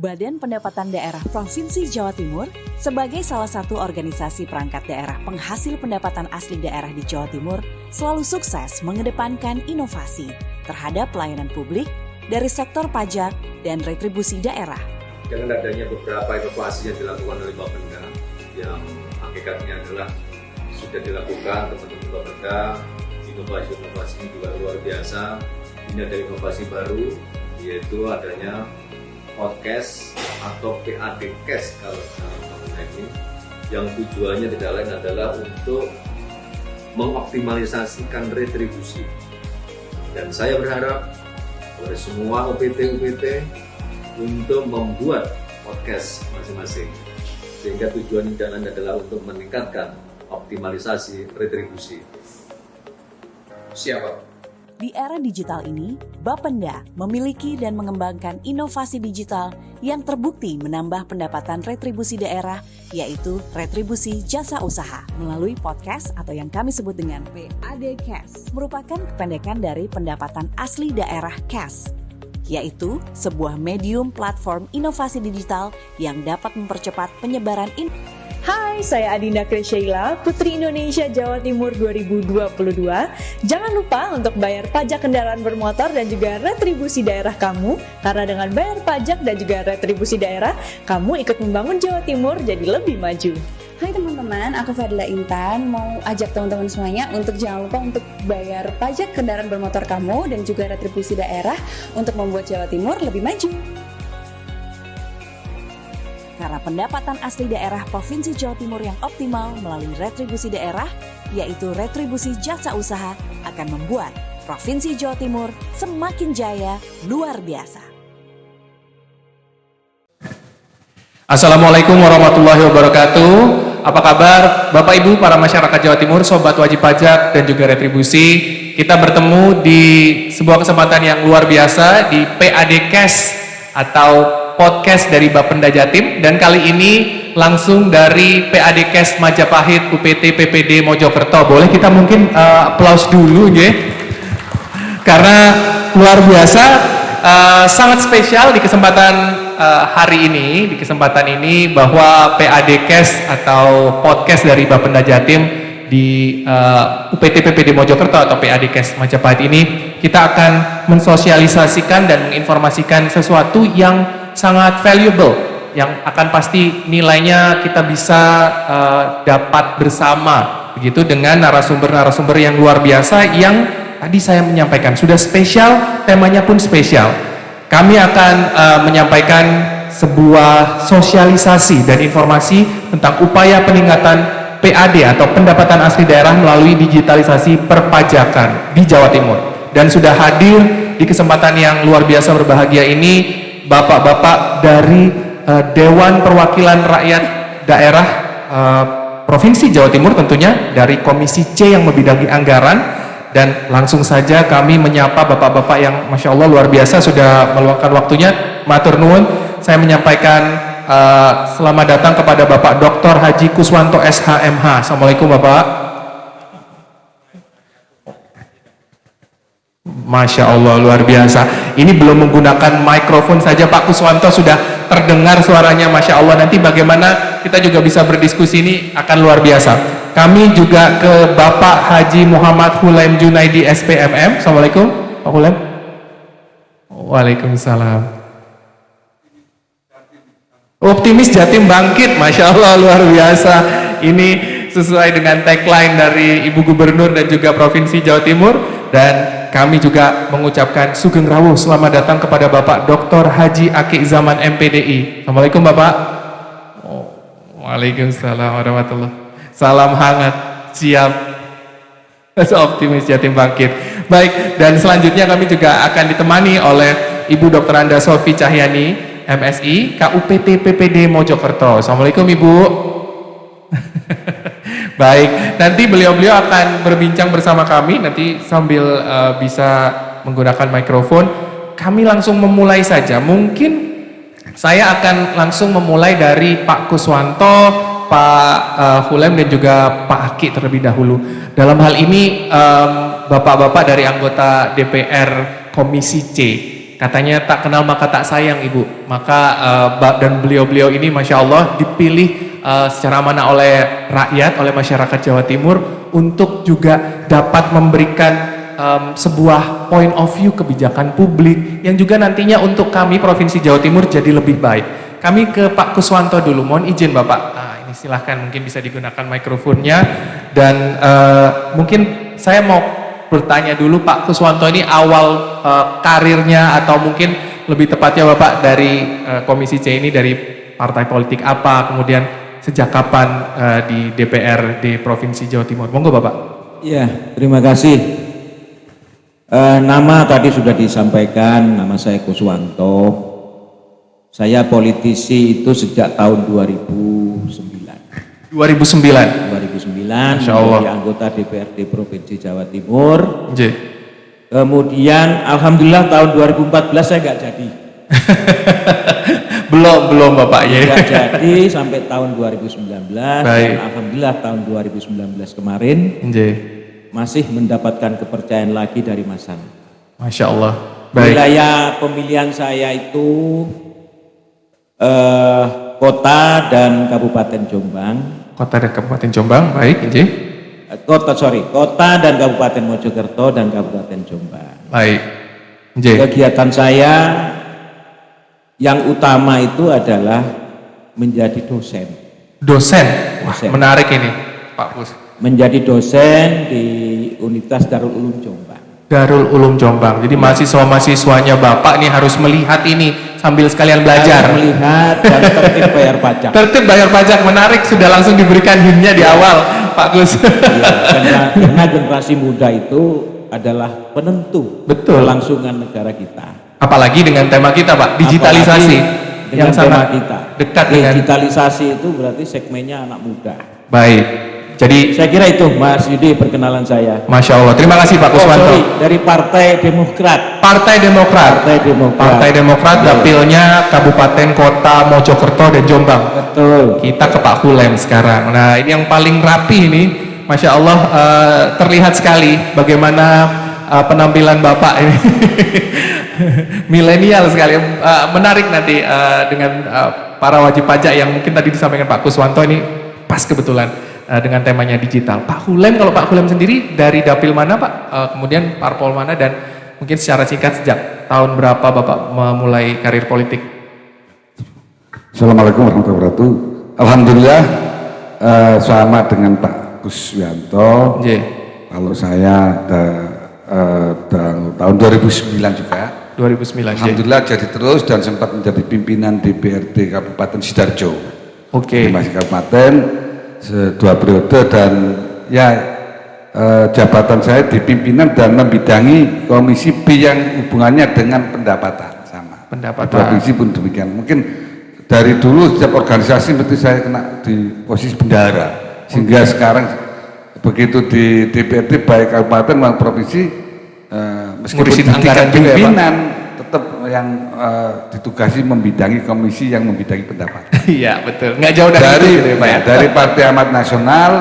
Badan Pendapatan Daerah Provinsi Jawa Timur sebagai salah satu organisasi perangkat daerah penghasil pendapatan asli daerah di Jawa Timur selalu sukses mengedepankan inovasi terhadap pelayanan publik dari sektor pajak dan retribusi daerah. Dengan adanya beberapa inovasi yang dilakukan oleh Bapenda yang hakikatnya adalah sudah dilakukan teman-teman Bapenda, inovasi ini juga luar biasa. Ini ada inovasi baru, yaitu adanya podcast atau PADcast kalau sekarang ini, yang tujuannya tidak lain adalah untuk mengoptimalisasikan retribusi. Dan saya berharap oleh semua UPT untuk membuat podcast masing-masing, sehingga tujuan yang adalah untuk meningkatkan optimalisasi retribusi. Siapa? Di era digital ini, Bapenda memiliki dan mengembangkan inovasi digital yang terbukti menambah pendapatan retribusi daerah, yaitu retribusi jasa usaha melalui podcast atau yang kami sebut dengan PADcast, merupakan kependekan dari pendapatan asli daerah CAS, yaitu sebuah medium platform inovasi digital yang dapat mempercepat penyebaran Hai, saya Adinda Krisyaila, Putri Indonesia Jawa Timur 2022. Jangan lupa untuk bayar pajak kendaraan bermotor dan juga retribusi daerah kamu, karena dengan bayar pajak dan juga retribusi daerah, kamu ikut membangun Jawa Timur jadi lebih maju. Hai teman-teman, aku Fadila Intan, mau ajak teman-teman semuanya untuk jangan lupa untuk bayar pajak kendaraan bermotor kamu dan juga retribusi daerah untuk membuat Jawa Timur lebih maju. Karena pendapatan asli daerah Provinsi Jawa Timur yang optimal melalui retribusi daerah, yaitu retribusi jasa usaha, akan membuat Provinsi Jawa Timur semakin jaya luar biasa. Assalamualaikum warahmatullahi wabarakatuh. Apa kabar Bapak Ibu para masyarakat Jawa Timur, sobat wajib pajak dan juga retribusi. Kita bertemu di sebuah kesempatan yang luar biasa di PADcast atau podcast dari Bapenda Jatim, dan kali ini langsung dari PADcast Majapahit UPT PPD Mojokerto. Boleh kita mungkin aplaus dulu ya, karena luar biasa, sangat spesial di kesempatan hari ini, bahwa PADcast atau podcast dari Bapenda Jatim di UPT PPD Mojokerto atau PADcast Majapahit ini, kita akan mensosialisasikan dan menginformasikan sesuatu yang sangat valuable, yang akan pasti nilainya kita bisa dapat bersama begitu dengan narasumber-narasumber yang luar biasa yang tadi saya menyampaikan sudah spesial, temanya pun spesial. Kami akan menyampaikan sebuah sosialisasi dan informasi tentang upaya peningkatan PAD atau pendapatan asli daerah melalui digitalisasi perpajakan di Jawa Timur. Dan sudah hadir di kesempatan yang luar biasa berbahagia ini Bapak-bapak dari Dewan Perwakilan Rakyat Daerah Provinsi Jawa Timur, tentunya dari Komisi C yang membidangi anggaran. Dan langsung saja kami menyapa bapak-bapak yang Masya Allah luar biasa sudah meluangkan waktunya. Matur nuwun, saya menyampaikan selamat datang kepada Bapak Dr. Haji Kuswanto SHMH. Assalamualaikum Bapak. Masya Allah luar biasa. Ini belum menggunakan mikrofon saja Pak Kuswanto sudah terdengar suaranya, Masya Allah. Nanti bagaimana kita juga bisa berdiskusi, ini akan luar biasa. Kami juga ke Bapak Haji Muhammad Hulaim Junaidi SPMM. Assalamualaikum Pak Hulaim. Waalaikumsalam. Optimis Jatim bangkit, Masya Allah luar biasa. Ini sesuai dengan tagline dari Ibu Gubernur dan juga Provinsi Jawa Timur. Dan kami juga mengucapkan sugeng rawuh selamat datang kepada Bapak Dr. Haji Aki Zaman MPDI. Assalamualaikum Bapak. Waalaikumsalam warahmatullahi. Salam hangat, siap. Optimis Jatim bangkit. Baik, dan selanjutnya kami juga akan ditemani oleh Ibu Dr. Anda Sofi Cahyani, MSI, KUPT PPD Mojokerto. Assalamualaikum Ibu. Baik, nanti beliau-beliau akan berbincang bersama kami, nanti sambil bisa menggunakan mikrofon. Kami langsung memulai saja. Mungkin saya akan langsung memulai dari Pak Kuswanto, Pak Hulaim dan juga Pak Aki terlebih dahulu. Dalam hal ini bapak-bapak dari anggota DPR Komisi C, katanya tak kenal maka tak sayang Ibu. Maka dan beliau-beliau ini Masya Allah dipilih secara amanah oleh rakyat, oleh masyarakat Jawa Timur untuk juga dapat memberikan sebuah point of view kebijakan publik yang juga nantinya untuk kami Provinsi Jawa Timur jadi lebih baik. Kami ke Pak Kuswanto dulu, mohon izin Bapak. Ini silahkan, mungkin bisa digunakan mikrofonnya. Dan mungkin saya mau bertanya dulu Pak Kuswanto ini awal karirnya atau mungkin lebih tepatnya Bapak dari Komisi C ini dari partai politik apa, kemudian sejak kapan di DPRD Provinsi Jawa Timur. Monggo Bapak. Iya, terima kasih. Nama tadi sudah disampaikan, nama saya Kuswanto. Saya politisi itu sejak tahun 2009. 2009. Masya Allah. Menjadi anggota DPRD Provinsi Jawa Timur. J. Kemudian Alhamdulillah tahun 2014 saya nggak jadi. belum Bapak ya. Nggak jadi sampai tahun 2019. Baik. Dan Alhamdulillah tahun 2019 kemarin. J. Masih mendapatkan kepercayaan lagi dari Mas San. Masya Allah. Baik. Wilayah pemilihan saya itu kota dan Kabupaten Jombang. Kota dan Kabupaten Jombang, baik, J. Kota dan Kabupaten Mojokerto dan Kabupaten Jombang. Baik, J. Kegiatan saya yang utama itu adalah menjadi dosen. Dosen, wah Dosen. menarik ini, Pak Pus. Menjadi dosen di Universitas Darul Ulum Jombang. Darul Ulum Jombang. Jadi mahasiswa-mahasiswanya Bapak nih harus melihat ini sambil sekalian belajar. Harus melihat dan tertib bayar pajak. Tertib bayar pajak, menarik, sudah langsung diberikan hintnya di awal, Pak Gus. Ya, karena generasi muda itu adalah penentu Betul. kelangsungan negara kita. Apalagi dengan tema kita, Pak, digitalisasi. Apalagi yang dengan tema sangat kita. dekat dengan digitalisasi itu berarti segmennya anak muda. baik. Jadi Saya kira itu Mas Yudi perkenalan saya. Masya Allah, terima kasih Pak Kuswanto. Dari Partai Demokrat. Partai Demokrat. Partai Demokrat. Partai Demokrat dapilnya Kabupaten Kota Mojokerto dan Jombang. Betul. Kita ke Pak Hulem sekarang. Nah, ini yang paling rapi ini, Masya Allah, terlihat sekali bagaimana penampilan Bapak ini. Milenial sekali. Menarik nanti dengan para wajib pajak yang mungkin tadi disampaikan Pak Kuswanto ini pas kebetulan dengan temanya digital. Pak Hulem, kalau Pak Hulem sendiri dari dapil mana Pak? Kemudian parpol mana, dan mungkin secara singkat sejak tahun berapa Bapak memulai karir politik? Assalamualaikum warahmatullahi wabarakatuh. Alhamdulillah sama dengan Pak Kuswanto. Kalau saya tahun 2009 juga. 2009. Alhamdulillah jadi terus dan sempat menjadi pimpinan DPRD Kabupaten Sidoarjo. Oke. Di masing kabupaten 2 periode, dan ya jabatan saya di pimpinan dan membidangi Komisi B yang hubungannya dengan pendapatan sama. Pendapatan. Provinsi pun demikian. Mungkin dari dulu setiap organisasi berarti saya kena di posisi bendahara, sehingga sekarang begitu di DPRD baik kabupaten maupun provinsi meskipun Ngurusin di anggaran tingkat juga ya, Pak? pimpinan tetap yang ditugasi membidangi komisi yang membidangi pendapatan. Iya betul, nggak jauh dari itu gitu ya, Pak ya? Dari Partai Amanat Nasional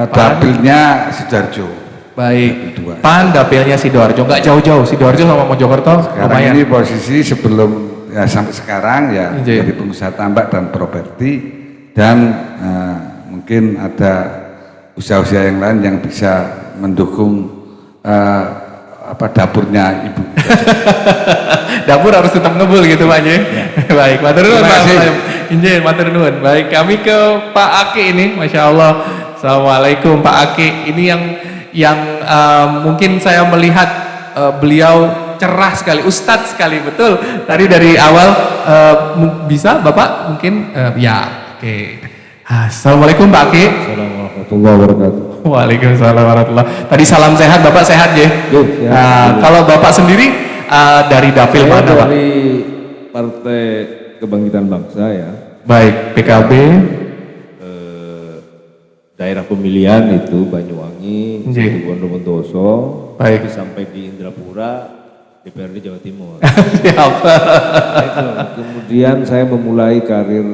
dapilnya Sidoarjo. Baik, Kedua. PAN dapilnya Sidoarjo, nggak jauh-jauh, Sidoarjo sama Mojokerto Sekarang lumayan. ini posisi sebelum ya sampai sekarang ya Iya. jadi pengusaha tambak dan properti, dan mungkin ada usaha-usaha yang lain yang bisa mendukung dapurnya Ibu. Dapur harus tetap ngebul gitu Pak Ye. Baik, matur nuwun Terima Pak kasih. Hulem. Injil, matur nuwun. Baik, kami ke Pak Aki ini, Masya Allah. Assalamualaikum Pak Aki. Ini yang mungkin saya melihat beliau cerah sekali, ustadz sekali, betul. Tadi dari awal bisa Bapak mungkin ya, oke. Assalamualaikum Pak Aki. Assalamualaikum warahmatullahi wabarakatuh. Waalaikumsalam warahmatullahi. Tadi salam sehat, Bapak sehat ya? Nah, kalau Bapak sendiri dari dapil Saya mana Pak? dari Partai Kebangkitan Bangsa ya. Baik, PKB. Daerah pemilihan itu Banyuwangi, Nggih. Situbondo, Bondowoso, Baik. tapi sampai di Indrapura, DPRD Jawa Timur. Siap. Nah, itu. Kemudian saya memulai karir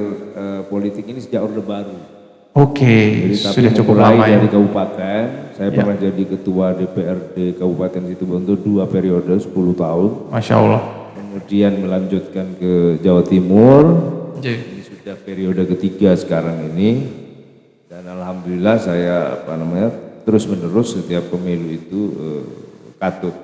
politik ini sejak Orde Baru. Oke, Jadi tapi sudah cukup memulai lama ya. dari kabupaten. Saya Ya. pernah jadi ketua DPRD Kabupaten Situbondo 2 periode 10 tahun. Masya Allah. kemudian melanjutkan ke Jawa Timur. J. Ini sudah periode ketiga sekarang ini, dan alhamdulillah saya terus menerus setiap pemilu itu katut.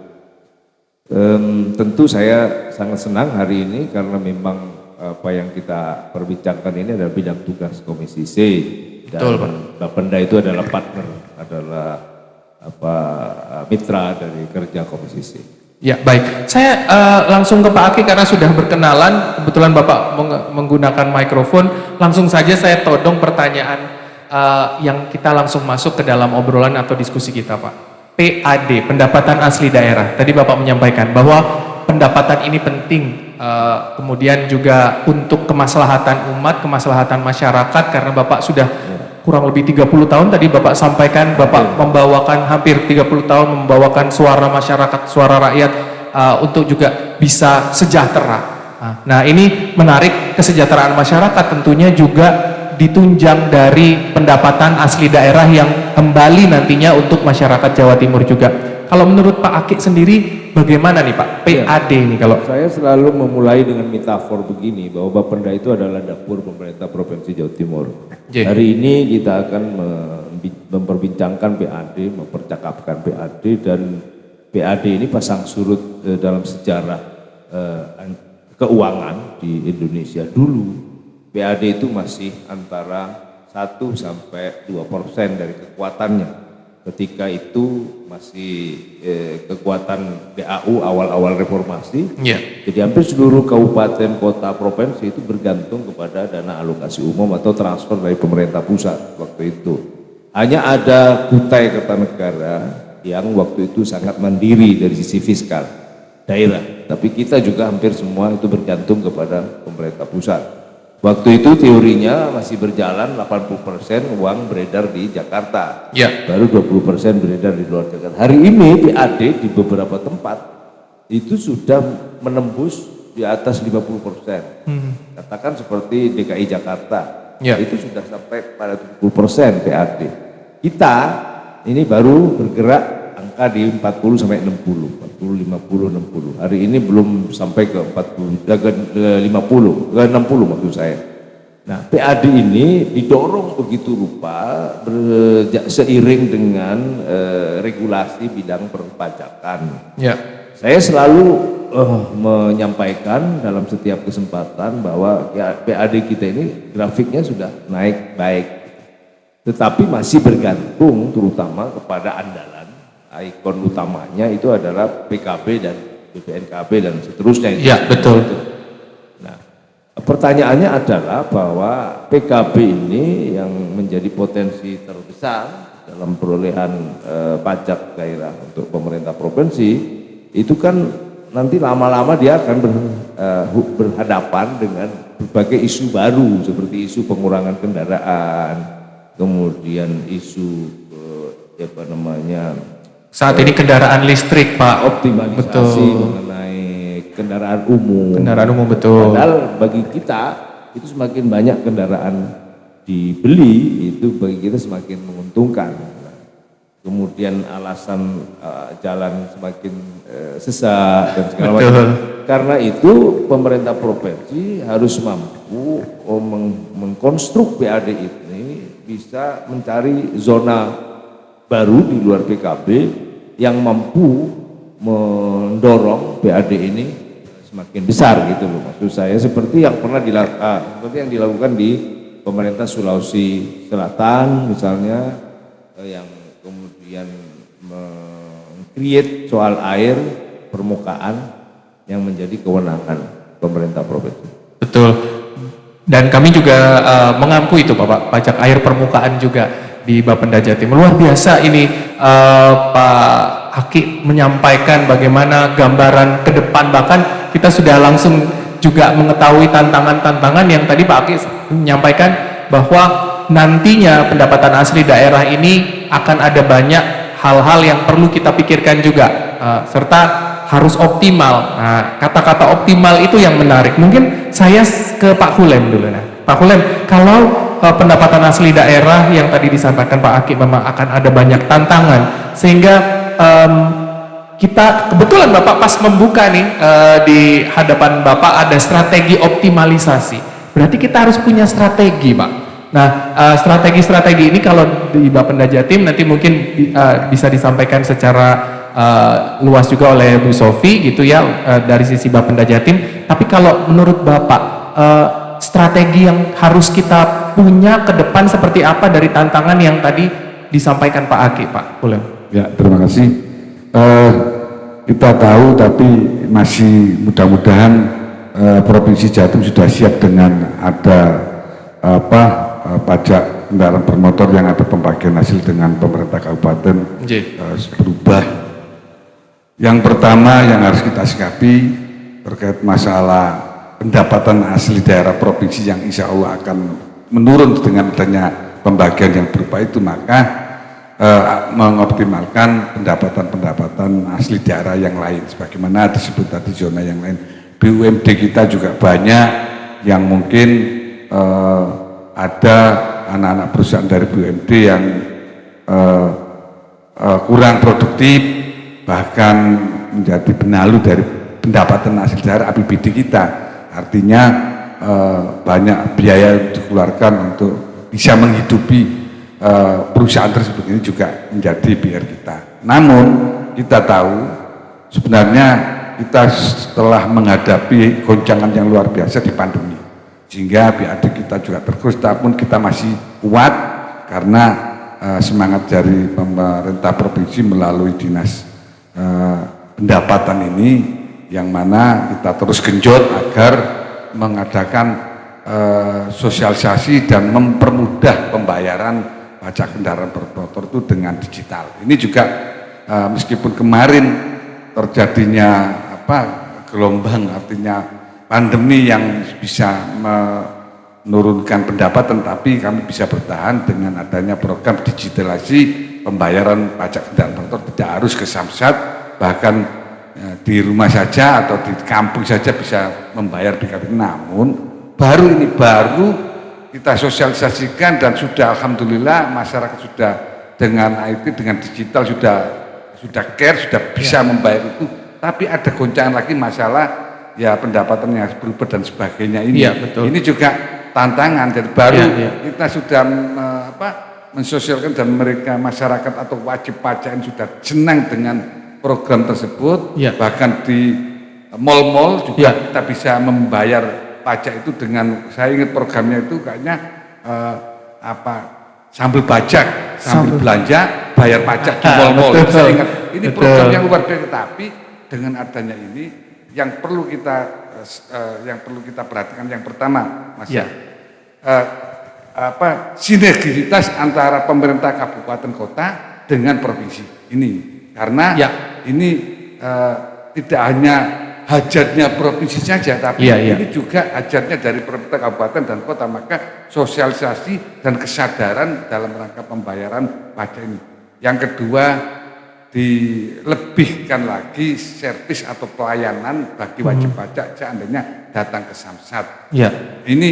Tentu saya sangat senang hari ini karena memang apa yang kita perbincangkan ini adalah bidang tugas Komisi C, dan Bapenda itu adalah partner, adalah mitra dari kerja Komisi C. Ya, baik. Saya langsung ke Pak Aki karena sudah berkenalan. Kebetulan Bapak menggunakan mikrofon. Langsung saja saya todong pertanyaan yang kita langsung masuk ke dalam obrolan atau diskusi kita, Pak. PAD, pendapatan asli daerah. Tadi Bapak menyampaikan bahwa pendapatan ini penting, kemudian juga untuk kemaslahatan umat, kemaslahatan masyarakat, karena Bapak sudah kurang lebih 30 tahun tadi Bapak sampaikan, Bapak membawakan hampir 30 tahun membawakan suara masyarakat, suara rakyat untuk juga bisa sejahtera. Nah, ini menarik, kesejahteraan masyarakat tentunya juga ditunjang dari pendapatan asli daerah yang kembali nantinya untuk masyarakat Jawa Timur juga. Kalau menurut Pak Aki sendiri bagaimana nih Pak PAD ini? Kalau saya selalu memulai dengan metafor begini, bahwa Bapenda itu adalah dapur pemerintah Provinsi Jawa Timur. Hari ini kita akan memperbincangkan PAD, mempercakapkan PAD, dan PAD ini pasang surut dalam sejarah keuangan di Indonesia. Dulu PAD itu masih antara 1 sampai 2% dari kekuatannya. Ketika itu masih kekuatan BAU awal-awal reformasi, jadi hampir seluruh kabupaten, kota, provinsi itu bergantung kepada dana alokasi umum atau transfer dari pemerintah pusat waktu itu. Hanya ada Kutai Kartanegara yang waktu itu sangat mandiri dari sisi fiskal daerah, tapi kita juga hampir semua itu bergantung kepada pemerintah pusat. Waktu itu teorinya masih berjalan 80% uang beredar di Jakarta, baru 20% beredar di luar Jakarta. Hari ini PAD di beberapa tempat itu sudah menembus di atas 50%. Katakan seperti DKI Jakarta, itu sudah sampai pada 70% PAD. Kita ini baru bergerak angka di 40 sampai 60, 40, 50, 60. Hari ini belum sampai ke 40, ke 50, ke 60 maksud saya. Nah, PAD ini didorong begitu rupa seiring dengan regulasi bidang perpajakan. Saya selalu menyampaikan dalam setiap kesempatan bahwa PAD kita ini grafiknya sudah naik baik, tetapi masih bergantung terutama kepada andalan. Ikon utamanya itu adalah PKB dan BPNKB dan seterusnya. Betul. Nah, pertanyaannya adalah bahwa PKB ini yang menjadi potensi terbesar dalam perolehan pajak daerah untuk pemerintah provinsi, itu kan nanti lama-lama dia akan berhadapan dengan berbagai isu baru seperti isu pengurangan kendaraan, kemudian isu saat ini kendaraan listrik, Pak. Optimalisasi mengenai kendaraan umum. Kendaraan umum, betul. Padahal bagi kita itu semakin banyak kendaraan dibeli, itu bagi kita semakin menguntungkan. Kemudian alasan jalan semakin sesak dan segala macam. Karena itu pemerintah provinsi harus mampu mengkonstruk PAD ini bisa mencari zona baru di luar PKB yang mampu mendorong PAD ini semakin besar gitu loh, maksud saya seperti yang pernah dilakukan di pemerintah Sulawesi Selatan misalnya, yang kemudian meng-create soal air permukaan yang menjadi kewenangan pemerintah provinsi. Betul, dan kami juga mengampu itu Bapak, pajak air permukaan juga di Bapenda Jawa Timur. Luar biasa ini Pak Aki menyampaikan bagaimana gambaran ke depan, bahkan kita sudah langsung juga mengetahui tantangan-tantangan yang tadi Pak Aki menyampaikan bahwa nantinya pendapatan asli daerah ini akan ada banyak hal-hal yang perlu kita pikirkan juga, serta harus optimal. Nah, kata-kata optimal itu yang menarik. Mungkin saya ke Pak Hulem dulu. Pak Hulem, kalau pendapatan asli daerah yang tadi disampaikan Pak Aki memang akan ada banyak tantangan, sehingga kita kebetulan Bapak pas membuka nih di hadapan Bapak ada strategi optimalisasi. Berarti kita harus punya strategi, Pak. Nah, strategi-strategi ini kalau di Bapenda Jatim nanti mungkin bisa disampaikan secara luas juga oleh Bu Sofi gitu ya dari sisi Bapenda Jatim. Tapi kalau menurut Bapak strategi yang harus kita punya ke depan seperti apa dari tantangan yang tadi disampaikan Pak Aki, Pak? Boleh? Ya, terima kasih. Kita tahu tapi masih mudah-mudahan Provinsi Jatim sudah siap dengan ada pajak kendaraan bermotor yang ada pembagian hasil dengan pemerintah kabupaten berubah. Yang pertama yang harus kita sikapi terkait masalah pendapatan asli daerah provinsi yang insya Allah akan menurun dengan adanya pembagian yang berupa itu, maka mengoptimalkan pendapatan asli daerah yang lain sebagaimana disebut tadi zona yang lain. BUMD kita juga banyak yang mungkin ada anak-anak perusahaan dari BUMD yang kurang produktif, bahkan menjadi benalu dari pendapatan asli daerah APBD kita. Artinya banyak biaya yang dikeluarkan untuk bisa menghidupi perusahaan tersebut, ini juga menjadi PR kita. Namun kita tahu sebenarnya kita setelah menghadapi goncangan yang luar biasa di pandemi, sehingga BAD kita juga tergerus, namun kita masih kuat karena semangat dari pemerintah provinsi melalui dinas pendapatan ini, yang mana kita terus genjot agar mengadakan sosialisasi dan mempermudah pembayaran pajak kendaraan bermotor itu dengan digital. Ini juga meskipun kemarin terjadinya gelombang, artinya pandemi yang bisa menurunkan pendapatan, tapi kami bisa bertahan dengan adanya program digitalisasi pembayaran pajak kendaraan bermotor. Tidak harus ke Samsat, bahkan di rumah saja atau di kampung saja bisa membayar BKP. Namun baru kita sosialisasikan dan sudah alhamdulillah masyarakat sudah dengan IT, dengan digital sudah care, sudah bisa membayar itu. Tapi ada goncangan lagi masalah ya pendapatan yang berubah dan sebagainya ini. Betul. Ini juga tantangan. Jadi baru kita sudah mensosialkan dan mereka masyarakat atau wajib pajak yang sudah senang dengan program tersebut. Bahkan di mal-mal juga kita bisa membayar pajak itu dengan, saya ingat programnya itu kayaknya sambil pajak, sambil belanja, bayar pajak di mal-mal. Saya ingat ini program yang luar biasa. Tapi dengan adanya ini yang perlu kita perhatikan yang pertama, Mas, sinergisitas antara pemerintah kabupaten kota dengan provinsi ini, karena ini tidak hanya hajatnya provinsi saja, tapi ini juga hajatnya dari pemerintah kabupaten dan kota. Maka sosialisasi dan kesadaran dalam rangka pembayaran pajak ini. Yang kedua, dilebihkan lagi servis atau pelayanan bagi wajib pajak seandainya datang ke Samsat. Ini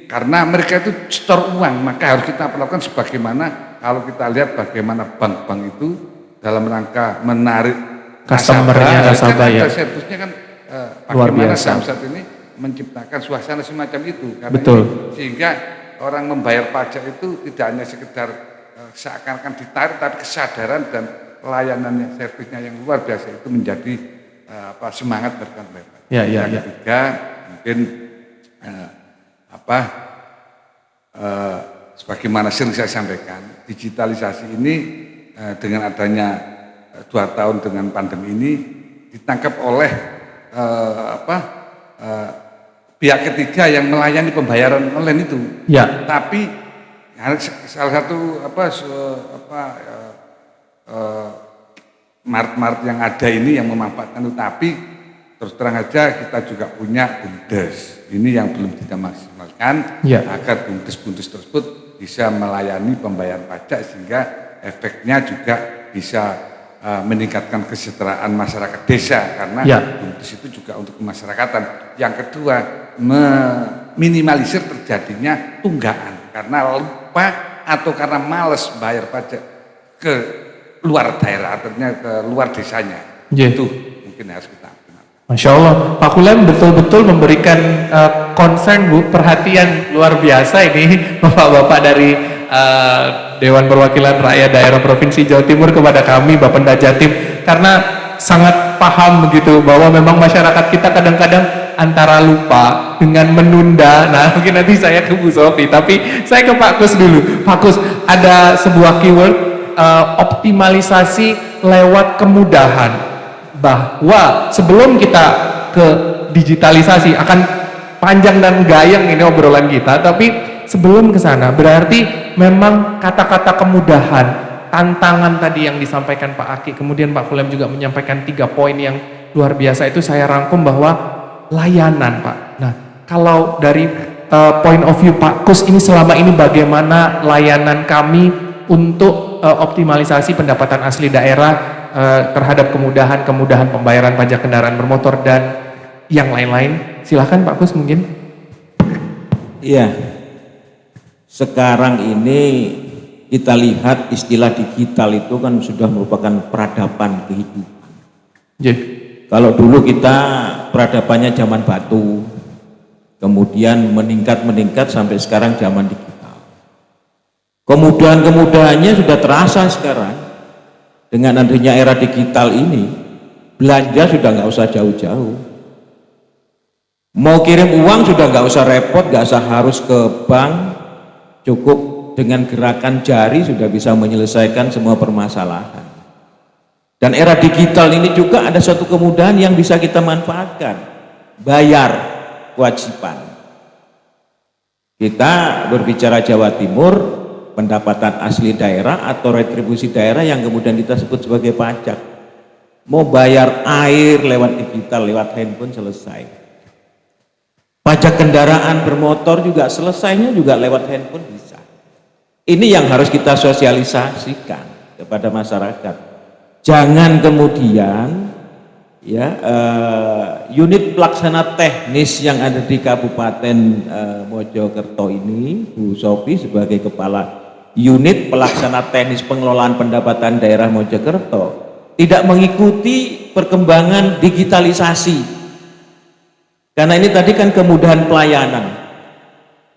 karena mereka itu setor uang, maka harus kita perlakukan sebagaimana kalau kita lihat bagaimana bank-bank itu dalam rangka menarik nasabah ya. Servisnya kan bagaimana Samsat ini menciptakan suasana semacam itu, karena sehingga orang membayar pajak itu tidak hanya sekedar seakan-akan ditarik, tapi kesadaran dan layanannya, servisnya yang luar biasa itu menjadi semangat mereka. Yang ketiga mungkin sebagaimana sering saya sampaikan, digitalisasi ini dengan adanya 2 tahun dengan pandemi ini ditangkap oleh pihak ketiga yang melayani pembayaran online itu. Tapi salah satu mart-mart yang ada ini yang memanfaatkan itu, tapi terus terang aja kita juga punya BUMDes ini yang belum kita maksimalkan agar BUMDes tersebut bisa melayani pembayaran pajak sehingga efeknya juga bisa meningkatkan kesejahteraan masyarakat desa, karena BUMDes itu juga untuk kemasyarakatan. Yang kedua, meminimalisir terjadinya tunggakan karena lupa atau karena malas bayar pajak ke luar daerah, artinya ke luar desanya. Iya. Itu mungkin harus kita. Masya Allah, Pak Kulem betul-betul memberikan concern Bu, perhatian luar biasa ini Bapak-Bapak dari Dewan Perwakilan Rakyat Daerah Provinsi Jawa Timur kepada kami Bapenda Jatim, karena sangat paham begitu bahwa memang masyarakat kita kadang-kadang antara lupa dengan menunda. Nah mungkin nanti saya ke Bu Sofi, tapi saya ke Pak Kus dulu. Pak Kus, ada sebuah keyword optimalisasi lewat kemudahan, bahwa sebelum kita ke digitalisasi akan panjang dan gayeng ini obrolan kita, tapi sebelum ke sana berarti memang kata-kata kemudahan, tantangan tadi yang disampaikan Pak Aki, kemudian Pak Kulem juga menyampaikan 3 poin yang luar biasa, itu saya rangkum bahwa layanan Pak. Nah kalau dari point of view Pak Kus ini selama ini bagaimana layanan kami untuk optimalisasi pendapatan asli daerah terhadap kemudahan pembayaran pajak kendaraan bermotor dan yang lain-lain. Silahkan Pak Kus mungkin. Iya, sekarang ini kita lihat istilah digital itu kan sudah merupakan peradaban kehidupan. Yeah. Kalau dulu kita peradabannya zaman batu, kemudian meningkat sampai sekarang zaman digital. Kemudahannya sudah terasa sekarang. Dengan adanya era digital ini, belanja sudah nggak usah jauh-jauh. Mau kirim uang sudah nggak usah repot, nggak usah harus ke bank, cukup dengan gerakan jari sudah bisa menyelesaikan semua permasalahan. Dan era digital ini juga ada suatu kemudahan yang bisa kita manfaatkan, bayar kewajiban. Kita berbicara Jawa Timur, pendapatan asli daerah atau retribusi daerah yang kemudian kita sebut sebagai pajak. Mau bayar air lewat digital, lewat handphone selesai. Pajak kendaraan bermotor juga selesainya juga lewat handphone bisa. Ini yang harus kita sosialisasikan kepada masyarakat. Jangan kemudian ya unit pelaksana teknis yang ada di Kabupaten Mojokerto ini, Bu Sofi sebagai kepala unit pelaksana teknis pengelolaan pendapatan daerah Mojokerto tidak mengikuti perkembangan digitalisasi, karena ini tadi kan kemudahan pelayanan.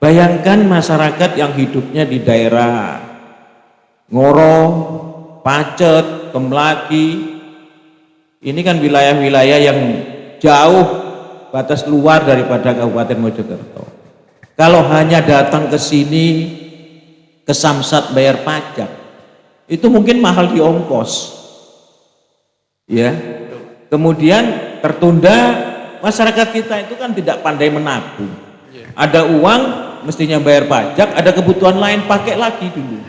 Bayangkan masyarakat yang hidupnya di daerah Ngoro, Pacet, Kemlaki, ini kan wilayah-wilayah yang jauh batas luar daripada Kabupaten Mojokerto. Kalau hanya datang ke sini ke Samsat bayar pajak, itu mungkin mahal di ongkos, ya. Kemudian tertunda, masyarakat kita itu kan tidak pandai menabung. Ada uang mestinya bayar pajak, ada kebutuhan lain pakai lagi dulu.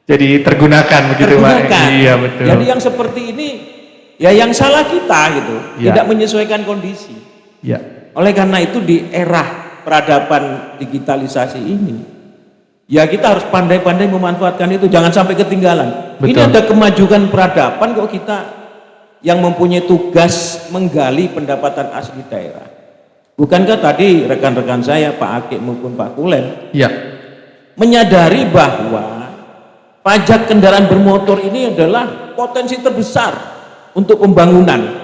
Jadi tergunakan begitu Pak. Iya betul. Jadi yang seperti ini ya yang salah kita gitu, ya. Tidak menyesuaikan kondisi. Ya. Oleh karena itu di era peradaban digitalisasi ini, ya kita harus pandai-pandai memanfaatkan itu, jangan sampai ketinggalan. Betul. Ini ada kemajuan peradaban kok kita yang mempunyai tugas menggali pendapatan asli daerah. Bukankah tadi rekan-rekan saya Pak Aki maupun Pak Kulem ya. menyadari bahwa pajak kendaraan bermotor ini adalah potensi terbesar untuk pembangunan.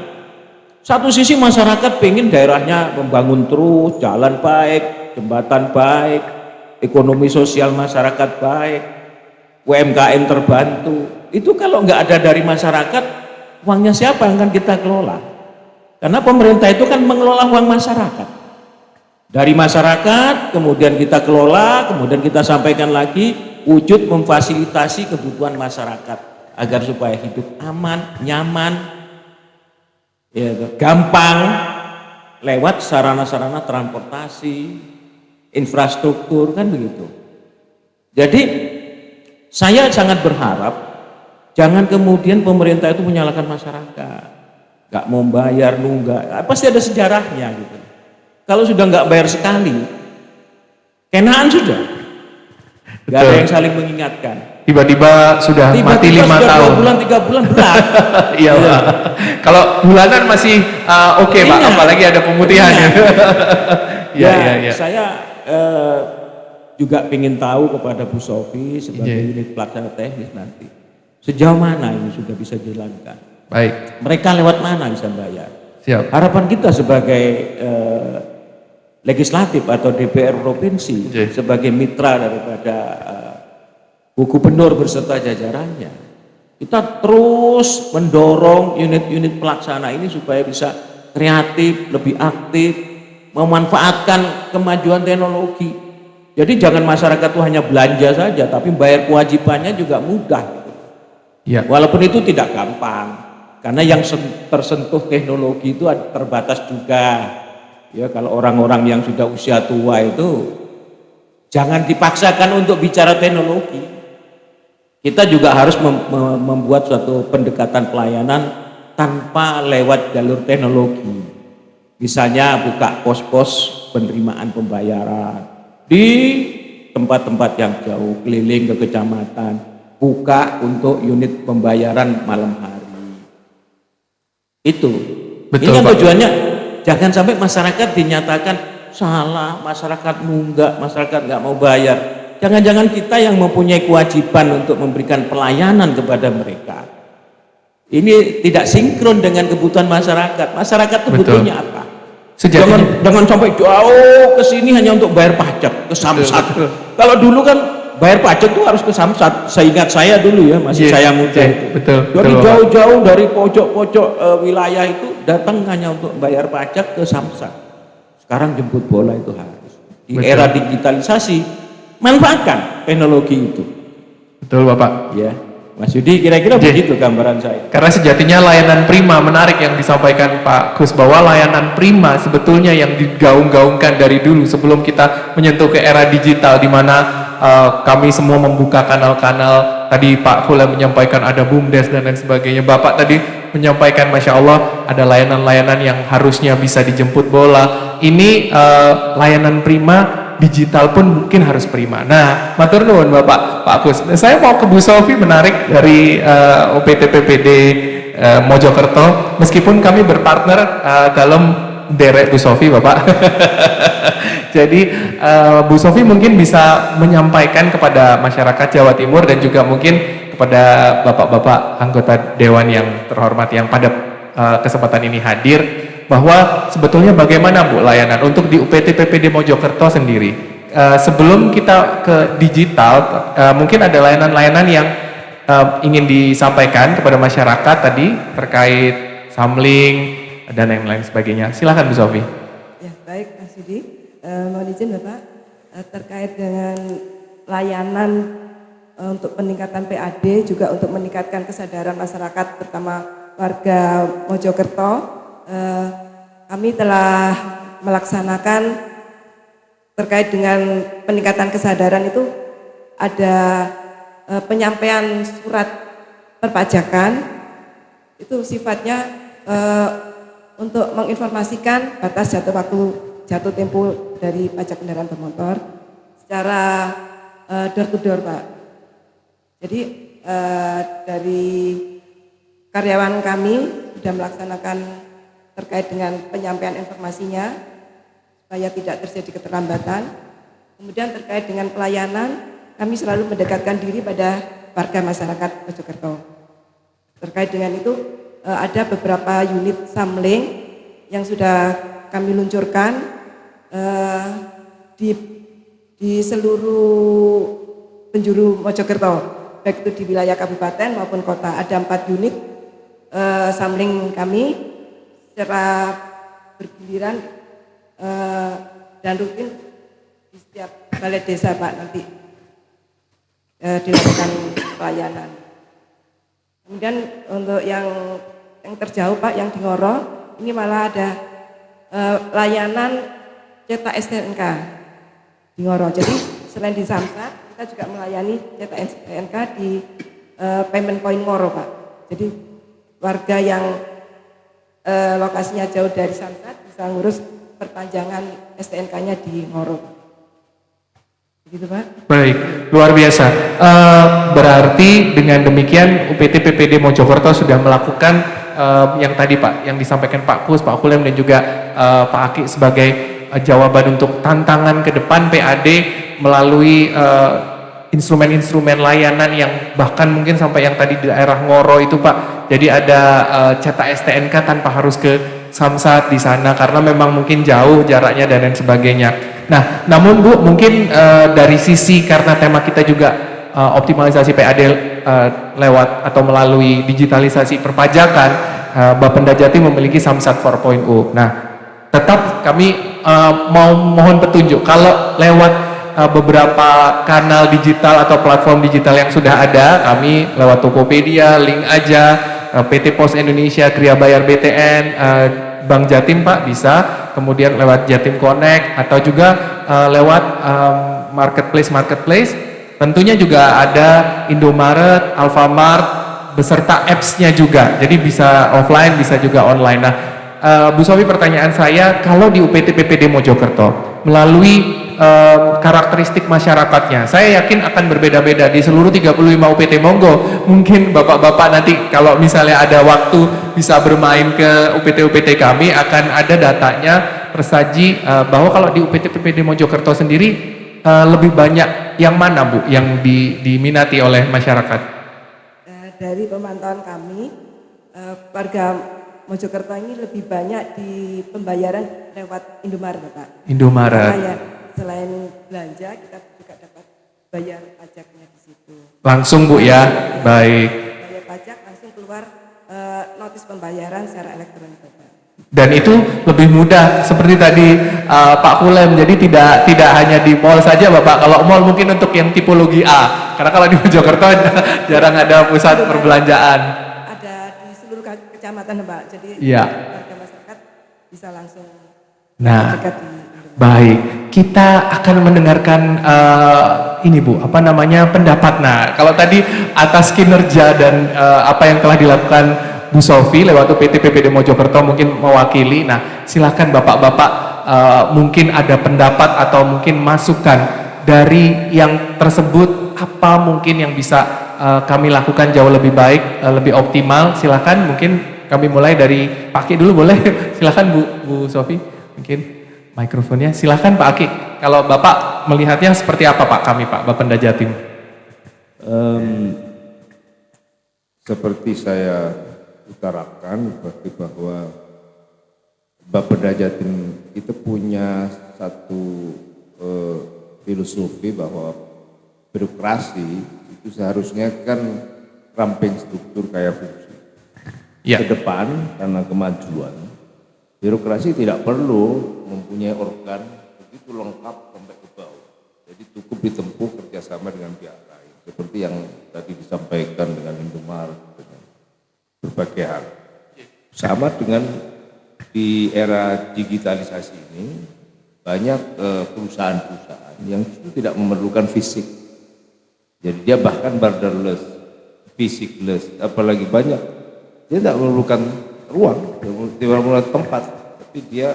Satu sisi masyarakat pengen daerahnya membangun terus, jalan baik, jembatan baik, ekonomi sosial masyarakat baik, UMKM terbantu. Itu kalau nggak ada dari masyarakat, uangnya siapa yang akan kita kelola? Karena pemerintah itu kan mengelola uang masyarakat. Dari masyarakat, kemudian kita kelola, kemudian kita sampaikan lagi, wujud memfasilitasi kebutuhan masyarakat agar supaya hidup aman, nyaman, ya, gampang lewat sarana-sarana transportasi, infrastruktur, kan begitu. Jadi saya sangat berharap jangan kemudian pemerintah itu menyalahkan masyarakat, nggak mau bayar, nunggak, pasti ada sejarahnya gitu. Kalau sudah nggak bayar sekali, kenaan sudah, nggak ada yang saling mengingatkan. Tiba-tiba sudah mati 5 tahun. 2 bulan, 3 bulan berat. Iya Pak. Kalau bulanan masih oke, Pak, apalagi ada pemutihan. Iya. Saya juga ingin tahu kepada Bu Sofi sebagai unit pelaksana teknis nanti, sejauh mana ini sudah bisa dijalankan. Baik. Mereka lewat mana bisa bayar? Siap. Harapan kita sebagai legislatif atau DPR provinsi, sebagai mitra daripada Bu Gubernur beserta jajarannya, kita terus mendorong unit-unit pelaksana ini supaya bisa kreatif, lebih aktif, memanfaatkan kemajuan teknologi. Jadi jangan masyarakat itu hanya belanja saja, tapi bayar kewajibannya juga mudah. Ya. Walaupun itu tidak gampang. Karena yang tersentuh teknologi itu terbatas juga. Ya, kalau orang-orang yang sudah usia tua itu jangan dipaksakan untuk bicara teknologi. Kita juga harus membuat suatu pendekatan pelayanan tanpa lewat jalur teknologi. Misalnya buka pos-pos penerimaan pembayaran di tempat-tempat yang jauh, keliling ke kecamatan, buka untuk unit pembayaran malam hari. Itu. Betul, ini kan Pak. tujuannya jangan sampai masyarakat dinyatakan salah, masyarakat nunggak, masyarakat nggak mau bayar. Jangan-jangan kita yang mempunyai kewajiban untuk memberikan pelayanan kepada mereka. Ini tidak sinkron dengan kebutuhan masyarakat. Masyarakat itu butuhnya apa? Jangan sampai jauh ke sini hanya untuk bayar pajak ke Samsat. Kalau dulu kan bayar pajak itu harus ke Samsat. Seingat saya dulu ya, masih saya muda itu. Dari jauh-jauh dari pojok-pojok wilayah itu datang hanya untuk bayar pajak ke Samsat. Sekarang jemput bola itu harus. Di era digitalisasi, manfaatkan teknologi itu. Betul Bapak. Ya, Mas Yudi kira-kira begitu gambaran saya. Karena sejatinya layanan prima, menarik yang disampaikan Pak Kus, bahwa layanan prima sebetulnya yang digaung-gaungkan dari dulu sebelum kita menyentuh ke era digital, di mana kami semua membuka kanal-kanal. Tadi Pak Hula menyampaikan ada BUMDes dan lain sebagainya. Bapak tadi menyampaikan, Masya Allah, ada layanan-layanan yang harusnya bisa dijemput bola. Ini layanan prima, digital pun mungkin harus prima. Nah, matur nuwun Bapak, Pak Kus. Saya mau ke Bu Sofi, menarik dari OPT PPD Mojokerto. Meskipun kami berpartner dalam derek Bu Sofi, Bapak. Jadi Bu Sofi mungkin bisa menyampaikan kepada masyarakat Jawa Timur dan juga mungkin kepada bapak-bapak anggota dewan yang terhormat yang pada kesempatan ini hadir, bahwa sebetulnya bagaimana Bu layanan untuk di UPT PPD Mojokerto sendiri. Sebelum kita ke digital, mungkin ada layanan-layanan yang ingin disampaikan kepada masyarakat tadi terkait samling dan yang lain sebagainya. Silakan Bu Sofi. Ya, baik Mas Yudi. Mohon izin Bapak, terkait dengan layanan untuk peningkatan PAD, juga untuk meningkatkan kesadaran masyarakat terutama warga Mojokerto, kami telah melaksanakan terkait dengan peningkatan kesadaran itu ada penyampaian surat perpajakan, itu sifatnya untuk menginformasikan batas jatuh tempo dari pajak kendaraan bermotor secara door to door, Pak. Jadi dari karyawan kami sudah melaksanakan terkait dengan penyampaian informasinya supaya tidak terjadi keterlambatan. Kemudian terkait dengan pelayanan, kami selalu mendekatkan diri pada warga masyarakat Mojokerto. Terkait dengan itu ada beberapa unit samling yang sudah kami luncurkan di seluruh penjuru Mojokerto, baik itu di wilayah kabupaten maupun kota. Ada 4 unit samling kami secara bergiliran dan rutin di setiap balai desa, Pak, nanti dilakukan pelayanan. Kemudian untuk yang terjauh, Pak, yang di Ngoro, ini malah ada layanan cetak STNK di Ngoro. Jadi selain di Samsat, kita juga melayani cetak STNK di Payment Point Ngoro, Pak. Jadi warga yang lokasinya jauh dari Samsat bisa ngurus perpanjangan STNK-nya di Ngoro. Begitu, Pak. Baik, luar biasa. Berarti dengan demikian UPT PPD Mojokerto sudah melakukan yang tadi Pak, yang disampaikan Pak Kus, Pak Hulem dan juga Pak Aki sebagai jawaban untuk tantangan ke depan PAD melalui instrumen-instrumen layanan yang bahkan mungkin sampai yang tadi di daerah Ngoro itu Pak, jadi ada cetak STNK tanpa harus ke Samsat di sana karena memang mungkin jauh jaraknya dan lain sebagainya. Nah, namun Bu, mungkin dari sisi karena tema kita juga optimalisasi PAD lewat atau melalui digitalisasi perpajakan, Bapenda Jatim memiliki Samsat 4.0. Nah, tetap kami mau mohon petunjuk kalau lewat beberapa kanal digital atau platform digital yang sudah ada, kami lewat Tokopedia, Link Aja, PT Pos Indonesia, Kriya Bayar BTN, Bank Jatim Pak bisa, kemudian lewat Jatim Connect atau juga lewat marketplace, tentunya juga ada Indomaret, Alfamart beserta apps-nya juga, jadi bisa offline bisa juga online. Nah, Bu Sofi, pertanyaan saya, kalau di UPT PPD Mojokerto melalui karakteristik masyarakatnya, saya yakin akan berbeda-beda di seluruh 35 UPT. Monggo, mungkin bapak-bapak nanti kalau misalnya ada waktu bisa bermain ke UPT-UPT kami, akan ada datanya tersaji bahwa kalau di UPT PPD Mojokerto sendiri lebih banyak yang mana Bu yang diminati oleh masyarakat? Dari pemantauan kami, warga Mojokerto ini lebih banyak di pembayaran lewat Indomaret Pak. Indomaret. Karena ya, selain belanja kita juga dapat bayar pajaknya di situ. Langsung Bu ya, baik. Bayar pajak langsung keluar notis pembayaran secara elektronik Pak. Dan itu lebih mudah seperti tadi Pak Kulem, jadi tidak hanya di mall saja Bapak. Kalau mall mungkin untuk yang tipologi A, karena kalau di Mojokerto jarang ada pusat perbelanjaan. Ada di seluruh kecamatan Pak, jadi ya, warga masyarakat bisa langsung dekat di. Baik, kita akan mendengarkan ini Bu, apa namanya, pendapat. Nah, kalau tadi atas kinerja dan apa yang telah dilakukan Bu Sofi lewat PT PPD Mojokerto mungkin mewakili. Nah, silakan bapak-bapak mungkin ada pendapat atau mungkin masukan dari yang tersebut, apa mungkin yang bisa kami lakukan jauh lebih baik, lebih optimal. Silakan, mungkin kami mulai dari Pak Aki dulu, boleh? Silakan Bu Sofi, mungkin mikrofonnya. Silakan Pak Aki. Kalau Bapak melihatnya seperti apa Pak, kami Pak Bapenda Jatim? Seperti saya utarakan bahwa Bapenda Jatim kita punya satu filosofi bahwa birokrasi itu seharusnya kan ramping struktur kayak fungsi. Ke depan karena kemajuan, birokrasi tidak perlu mempunyai organ begitu lengkap sampai ke bawah. Jadi cukup ditempuh kerjasama dengan pihak lain, seperti yang tadi disampaikan dengan Indomaret, dengan berbagai hal. Sama dengan di era digitalisasi ini, banyak perusahaan-perusahaan yang justru tidak memerlukan fisik. Jadi dia bahkan borderless, physicless, apalagi banyak. Dia tidak memerlukan ruang, tidak memerlukan tempat, tapi dia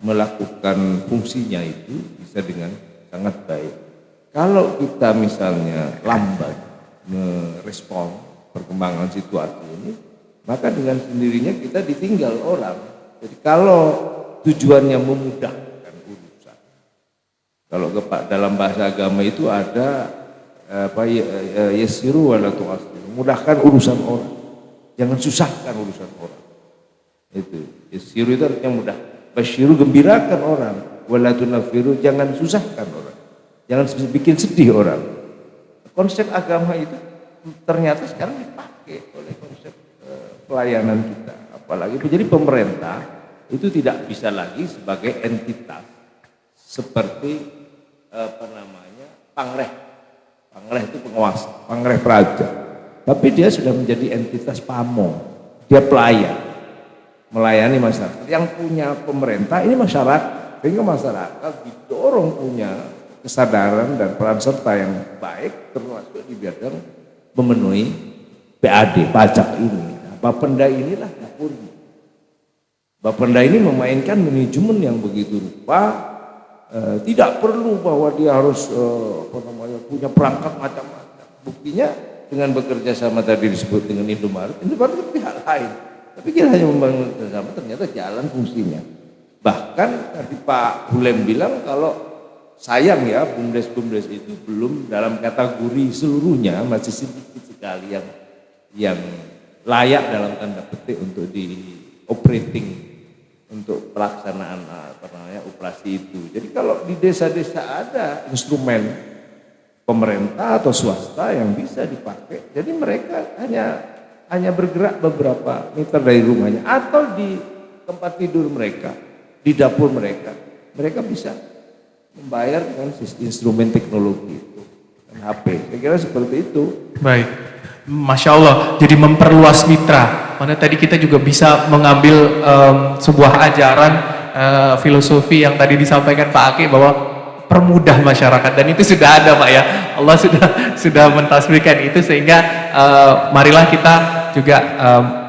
melakukan fungsinya itu bisa dengan sangat baik. Kalau kita misalnya lambat merespon perkembangan situasi ini, maka dengan sendirinya kita ditinggal orang. Jadi kalau tujuannya memudahkan urusan, kalau dalam bahasa agama itu ada yasiru wala tu'assiru, mudahkan urusan orang, jangan susahkan urusan orang. Itu yasiru itu artinya mudah. Basyiru, gembirakan orang, wala tunafiru, jangan susahkan orang, jangan bikin sedih orang. Konsep agama itu ternyata sekarang dipakai oleh konsep pelayanan kita. Apalagi jadi pemerintah itu tidak bisa lagi sebagai entitas seperti pangreh. Pangreh itu penguasa, pangreh praja. Tapi dia sudah menjadi entitas pamong. Dia pelayan, melayani masyarakat. Yang punya pemerintah ini masyarakat, sehingga masyarakat didorong punya kesadaran dan peran serta yang baik, termasuk di bidang memenuhi PAD, pajak ini. Nah, Bapenda inilah dapurnya. Bapenda ini memainkan manajemen yang begitu rupa, tidak perlu bahwa dia harus punya perangkat macam-macam. Buktinya dengan bekerja sama tadi disebut dengan Indomaret itu pihak lain. Tapi kita hanya membangun bersama, ternyata jalan fungsinya. Bahkan tadi Pak Hulem bilang kalau sayang ya, BUMDes itu belum dalam kategori seluruhnya, masih sedikit sekali yang layak dalam tanda petik untuk di operating, untuk pelaksanaan operasi itu. Jadi kalau di desa-desa ada instrumen pemerintah atau swasta yang bisa dipakai, jadi mereka hanya bergerak beberapa meter dari rumahnya atau di tempat tidur mereka, di dapur mereka bisa membayar dengan instrumen teknologi itu, HP. Saya kira seperti itu. Baik, Masya Allah. Jadi memperluas mitra. Mana tadi kita juga bisa mengambil sebuah ajaran filosofi yang tadi disampaikan Pak Aki bahwa permudah masyarakat, dan itu sudah ada Pak ya. Allah sudah mentasbihkan itu, sehingga marilah kita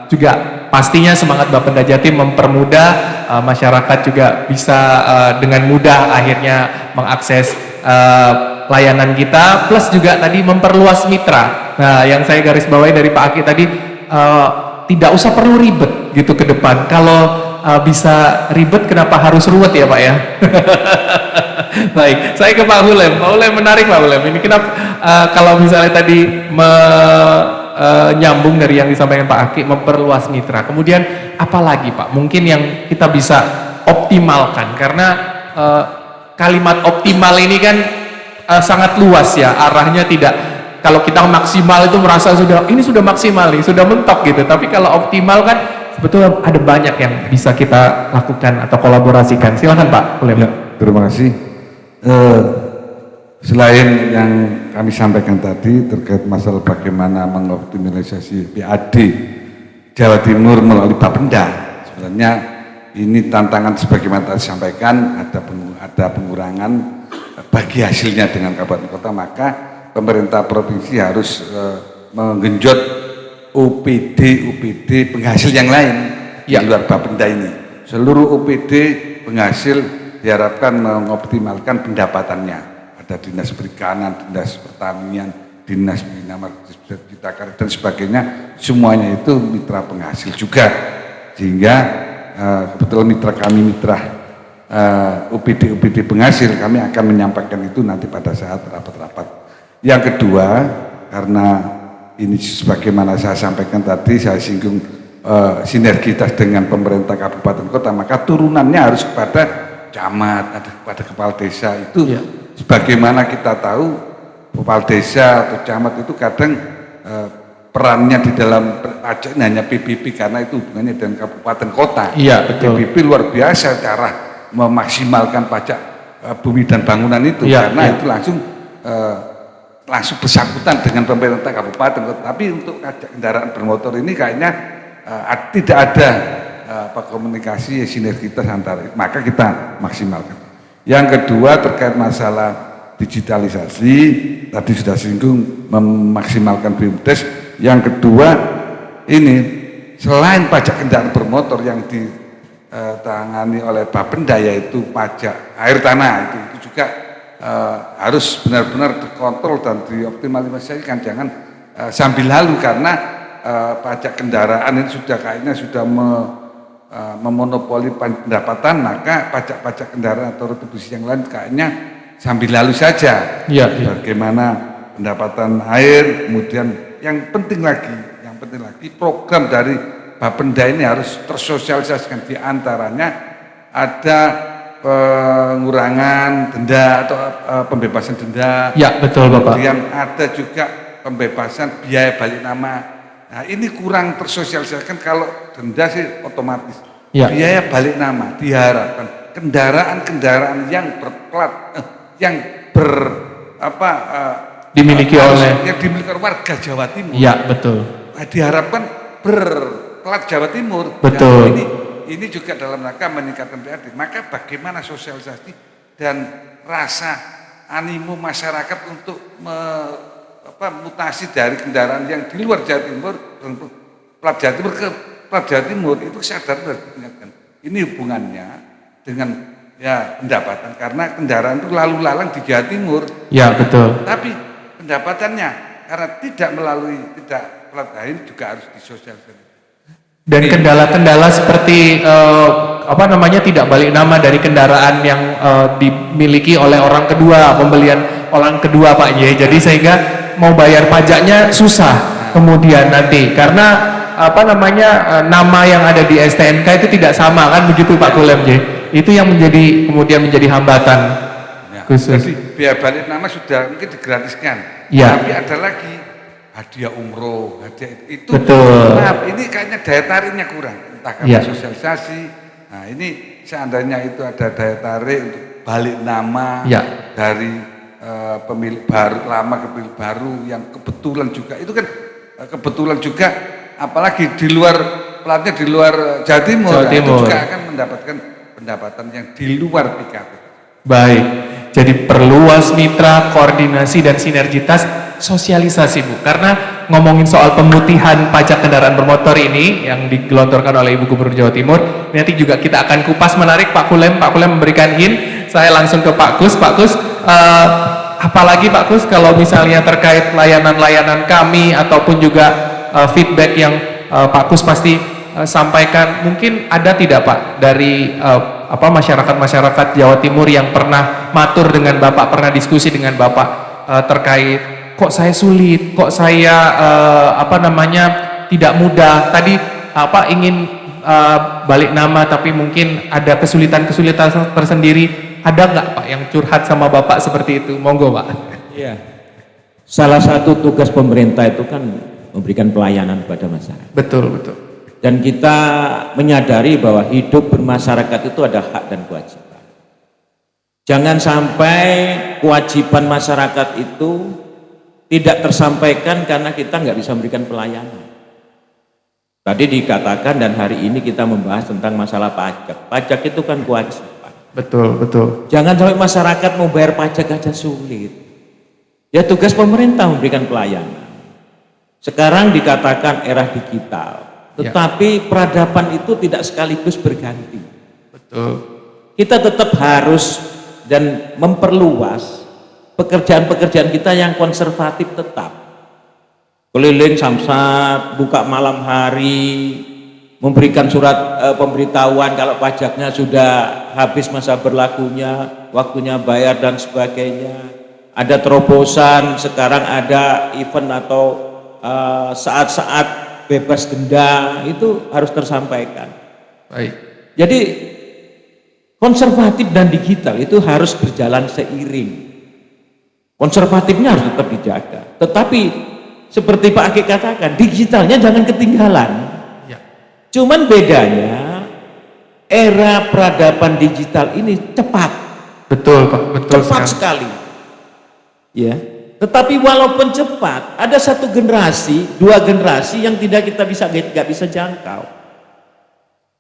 juga pastinya semangat Bapenda Jatim mempermudah masyarakat juga bisa dengan mudah akhirnya mengakses layanan kita, plus juga tadi memperluas mitra. Nah, yang saya garis bawahi dari Pak Aki tadi, tidak usah perlu ribet gitu ke depan. Kalau bisa ribet, kenapa harus ruwet ya Pak ya? Baik, saya ke Pak Hulem. Pak Hulem, menarik Pak Hulem. Ini kenapa kalau misalnya tadi nyambung dari yang disampaikan Pak Aki, memperluas mitra. Kemudian apa lagi Pak? Mungkin yang kita bisa optimalkan, karena kalimat optimal ini kan sangat luas ya, arahnya tidak. Kalau kita maksimal itu merasa ini sudah maksimal nih, sudah mentok gitu. Tapi kalau optimal kan sebetulnya ada banyak yang bisa kita lakukan atau kolaborasikan. Silakan Pak Hulem. Ya, terima kasih. Selain yang kami sampaikan tadi terkait masalah bagaimana mengoptimalisasi PAD Jawa Timur melalui Bapenda, sebenarnya ini tantangan sebagaimana tadi disampaikan, ada pengurangan bagi hasilnya dengan kabupaten kota, maka pemerintah provinsi harus menggenjot UPD penghasil yang lain di luar Bapenda ini. Seluruh UPD penghasil diharapkan mengoptimalkan pendapatannya. Ada dinas perikanan, dinas pertanian, dinas bina marga dan sebagainya, semuanya itu mitra penghasil juga, sehingga kebetulan mitra UPD penghasil, kami akan menyampaikan itu nanti pada saat rapat-rapat. Yang kedua, karena ini sebagaimana saya sampaikan tadi, saya singgung sinergitas dengan pemerintah kabupaten kota, maka turunannya harus kepada camat, ada kepada kepala desa itu. Sebagaimana kita tahu, kepala desa atau camat itu kadang perannya di dalam pajak hanya PBB, karena itu hubungannya dengan kabupaten kota. Iya, betul. PBB luar biasa cara memaksimalkan pajak bumi dan bangunan itu, karena itu langsung bersangkutan dengan pemerintah kabupaten kota. Tapi untuk pajak kendaraan bermotor ini kayaknya tidak ada komunikasi sinergitas antara itu, maka kita maksimalkan. Yang kedua terkait masalah digitalisasi, tadi sudah singgung memaksimalkan BUMDes. Yang kedua ini selain pajak kendaraan bermotor yang ditangani oleh Bapenda, yaitu pajak air tanah, itu juga harus benar-benar terkontrol dan dioptimalisasikan, jangan sambil lalu, karena pajak kendaraan ini kayaknya sudah memonopoli pendapatan, maka pajak-pajak kendaraan atau retribusi yang lain kayaknya sambil lalu saja. Bagaimana pendapatan air, kemudian yang penting lagi program dari Bapenda ini harus tersosialisasikan, di antaranya ada pengurangan denda atau pembebasan denda. Ya, betul Bapak. Kemudian ada juga pembebasan biaya balik nama. Nah, ini kurang tersosialisasikan. Kalau denda sih otomatis. Biaya balik nama diharapkan kendaraan-kendaraan yang berplat dimiliki oleh warga Jawa Timur. Iya, betul. Nah, diharapkan berplat Jawa Timur. Betul. Nah, ini juga dalam rangka meningkatkan PAD. Maka bagaimana sosialisasi dan rasa animo masyarakat untuk mutasi dari kendaraan yang di luar Jawa Timur, plat Jawa Timur ke plat Jawa Timur, itu sadar harus diingatkan. Ini hubungannya dengan pendapatan, karena kendaraan itu lalu lalang di Jawa Timur. Ya, betul. Tapi pendapatannya karena tidak plat lain juga harus disosialisasikan. Dan kendala-kendala seperti tidak balik nama dari kendaraan yang dimiliki oleh orang kedua, pembelian orang kedua Pak Y. Jadi sehingga mau bayar pajaknya susah kemudian nanti karena nama yang ada di STNK itu tidak sama kan begitu Pak Kulem Y. Itu yang kemudian menjadi hambatan khusus. Jadi biaya balik nama sudah mungkin digratiskan. Ya. Tapi ada lagi hadiah umroh, hadiah itu. Betul. Maaf, ini kayaknya daya tariknya kurang. Entah karena Ya. sosialisasi. Nah ini seandainya itu ada daya tarik untuk balik nama Ya. dari pemilik baru lama ke pemilik baru yang kebetulan juga itu kan kebetulan juga apalagi di luar pelatnya di luar Jawa Timur, Jawa Timur. itu juga akan mendapatkan pendapatan yang di luar PKP. Baik, jadi perluas mitra, koordinasi dan sinergitas sosialisasi Bu. Karena ngomongin soal pemutihan pajak kendaraan bermotor ini yang digelontorkan oleh Ibu Gubernur Jawa Timur, nanti juga kita akan kupas menarik Pak Kulem memberikan hint. Saya langsung ke Pak Kus. Apalagi Pak Kus kalau misalnya terkait layanan-layanan kami ataupun juga feedback yang Pak Kus pasti sampaikan, mungkin ada tidak Pak dari masyarakat Jawa Timur yang pernah matur dengan Bapak, pernah diskusi dengan Bapak terkait kok saya sulit, kok saya tidak mudah, tadi ingin balik nama tapi mungkin ada kesulitan tersendiri, ada nggak Pak yang curhat sama Bapak seperti itu? Monggo Pak. Iya. Salah satu tugas pemerintah itu kan memberikan pelayanan kepada masyarakat. Betul. Dan kita menyadari bahwa hidup bermasyarakat itu ada hak dan kewajiban. Jangan sampai kewajiban masyarakat itu tidak tersampaikan karena kita nggak bisa memberikan pelayanan. Tadi dikatakan dan hari ini kita membahas tentang masalah pajak. Pajak itu kan kewajiban. Betul. Jangan sampai masyarakat mau bayar pajak aja sulit. Ya tugas pemerintah memberikan pelayanan. Sekarang dikatakan era digital. Tetapi peradaban itu tidak sekaligus berganti. Betul. Kita tetap harus dan memperluas pekerjaan-pekerjaan kita yang konservatif tetap. Keliling samsat, buka malam hari, memberikan surat pemberitahuan kalau pajaknya sudah habis masa berlakunya, waktunya bayar dan sebagainya. Ada terobosan, sekarang ada event atau saat-saat bebas denda, itu harus tersampaikan. Baik. Jadi konservatif dan digital itu harus berjalan seiring. Konservatifnya harus tetap dijaga. Tetapi seperti Pak Aki katakan, digitalnya jangan ketinggalan. Ya. Cuman bedanya era peradaban digital ini cepat. Betul Pak, betul Cepat sekali. Ya. Tetapi walaupun cepat, ada satu generasi, dua generasi yang tidak nggak bisa jangkau.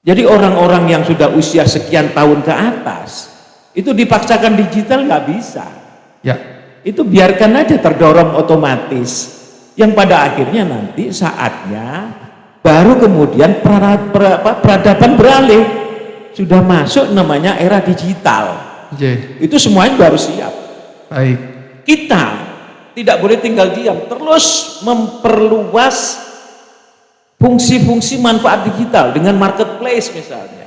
Jadi orang-orang yang sudah usia sekian tahun ke atas, itu dipaksakan digital nggak bisa. Ya. Itu biarkan aja terdorong otomatis. Yang pada akhirnya nanti saatnya baru kemudian peradaban beralih. Sudah masuk namanya era digital. Itu semuanya baru siap. Baik. Kita tidak boleh tinggal diam, terus memperluas fungsi-fungsi manfaat digital dengan marketplace misalnya.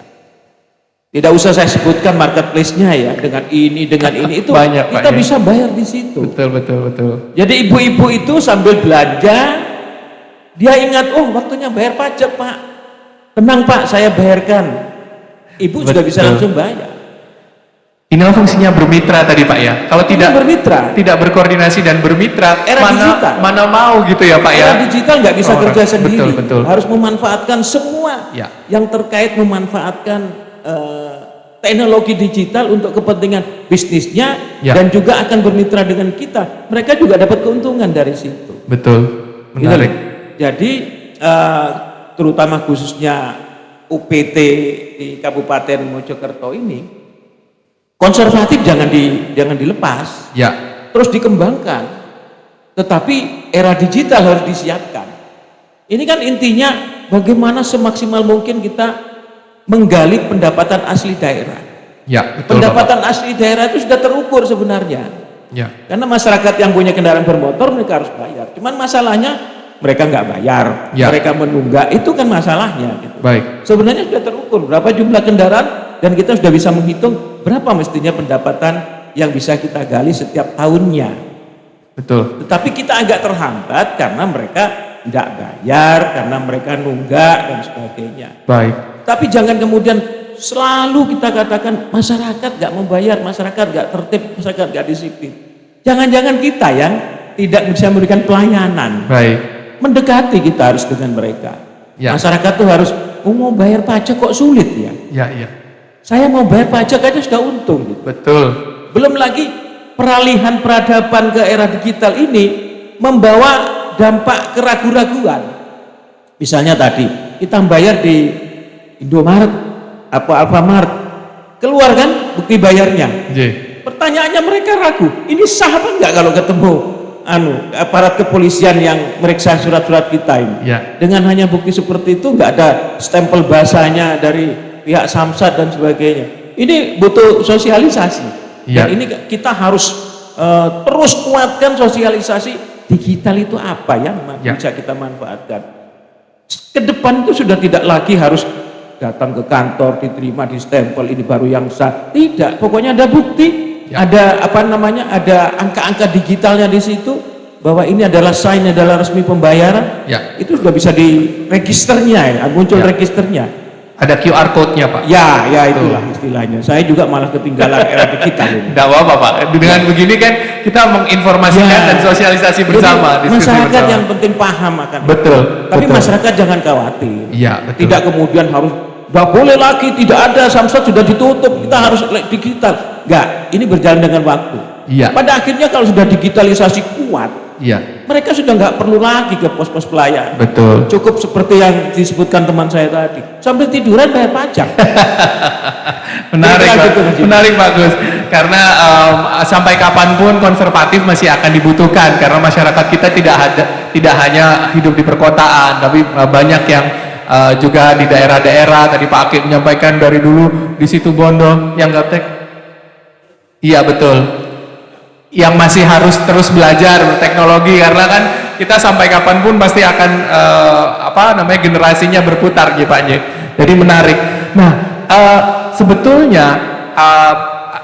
Tidak usah saya sebutkan marketplace-nya ya, dengan ini itu banyak, kita bisa bayar di situ. Betul. Jadi ibu-ibu itu sambil belanja, dia ingat, oh waktunya bayar pajak Pak. Tenang Pak, saya bayarkan. Ibu sudah bisa langsung bayar. Inilah fungsinya bermitra tadi Pak ya. Kalau tidak berkoordinasi dan bermitra, mana mau gitu ya Pak ya. Era digital nggak bisa kerja sendiri. Betul. Harus memanfaatkan semua yang terkait memanfaatkan teknologi digital untuk kepentingan bisnisnya dan juga akan bermitra dengan kita. Mereka juga dapat keuntungan dari situ. Betul. Menarik. Gitu. Jadi terutama khususnya UPT di Kabupaten Mojokerto ini, konservatif jangan dilepas, terus dikembangkan. Tetapi era digital harus disiapkan. Ini kan intinya bagaimana semaksimal mungkin kita menggali pendapatan asli daerah. Pendapatan asli daerah itu sudah terukur sebenarnya. Karena masyarakat yang punya kendaraan bermotor mereka harus bayar. Cuman masalahnya mereka nggak bayar, mereka menunggak, itu kan masalahnya. Gitu. Baik. Sebenarnya sudah terukur berapa jumlah kendaraan dan kita sudah bisa menghitung berapa mestinya pendapatan yang bisa kita gali setiap tahunnya. Betul. Tetapi kita agak terhambat karena mereka tidak bayar, karena mereka nunggak dan sebagainya. Baik. Tapi jangan kemudian selalu kita katakan masyarakat nggak membayar, masyarakat nggak tertib, masyarakat nggak disiplin. Jangan-jangan kita yang tidak bisa memberikan pelayanan. Baik. Mendekati kita harus dengan mereka. Ya. Masyarakat tuh harus, mau bayar pajak kok sulit ya. Ya. Saya mau bayar pajak aja sudah untung. Gitu. Betul. Belum lagi peralihan peradaban ke era digital ini membawa dampak keraguan-raguan. Misalnya tadi kita bayar di Indomaret, Alfamart, keluar kan bukti bayarnya. Pertanyaannya mereka ragu, ini sah apa enggak kalau ketemu aparat kepolisian yang meriksa surat-surat kita ini. Ya. Dengan hanya bukti seperti itu enggak ada stempel bahasanya dari pihak Samsat dan sebagainya. Ini butuh sosialisasi. Ya. Dan ini kita harus terus kuatkan sosialisasi digital itu apa yang bisa kita manfaatkan. Ke depan itu sudah tidak lagi harus datang ke kantor, diterima, di stempel, ini baru yang sah. Tidak, pokoknya ada bukti. Ada ada angka-angka digitalnya di situ bahwa ini adalah sign, adalah resmi pembayaran. Itu sudah bisa di registernya ya, muncul registernya. Ada QR code-nya, Pak. Ya itulah istilahnya. Saya juga malah ketinggalan era digital ini. Tidak apa-apa, Pak. Dengan begini kan kita menginformasikan dan sosialisasi bersama. Jadi, masyarakat yang penting paham akan betul. Tapi betul. masyarakat jangan khawatir. Iya, betul. Tidak kemudian harus nggak boleh lagi, tidak ada, Samsat sudah ditutup, kita harus digital. Enggak, ini berjalan dengan waktu. Iya. Pada akhirnya kalau sudah digitalisasi kuat, mereka sudah nggak perlu lagi ke pos-pos pelayanan. Betul. Cukup seperti yang disebutkan teman saya tadi, sambil tiduran bayar pajak. Menarik, Pak. Menarik, Pak Gus. Karena sampai kapanpun konservatif masih akan dibutuhkan karena masyarakat kita tidak hanya hidup di perkotaan, tapi banyak yang juga di daerah-daerah. Tadi Pak Akib menyampaikan dari dulu di situ Bondo yang gaptek. Iya betul. Yang masih harus terus belajar teknologi karena kan kita sampai kapanpun pasti akan generasinya berputar gitu Pak. Jadi menarik. Nah sebetulnya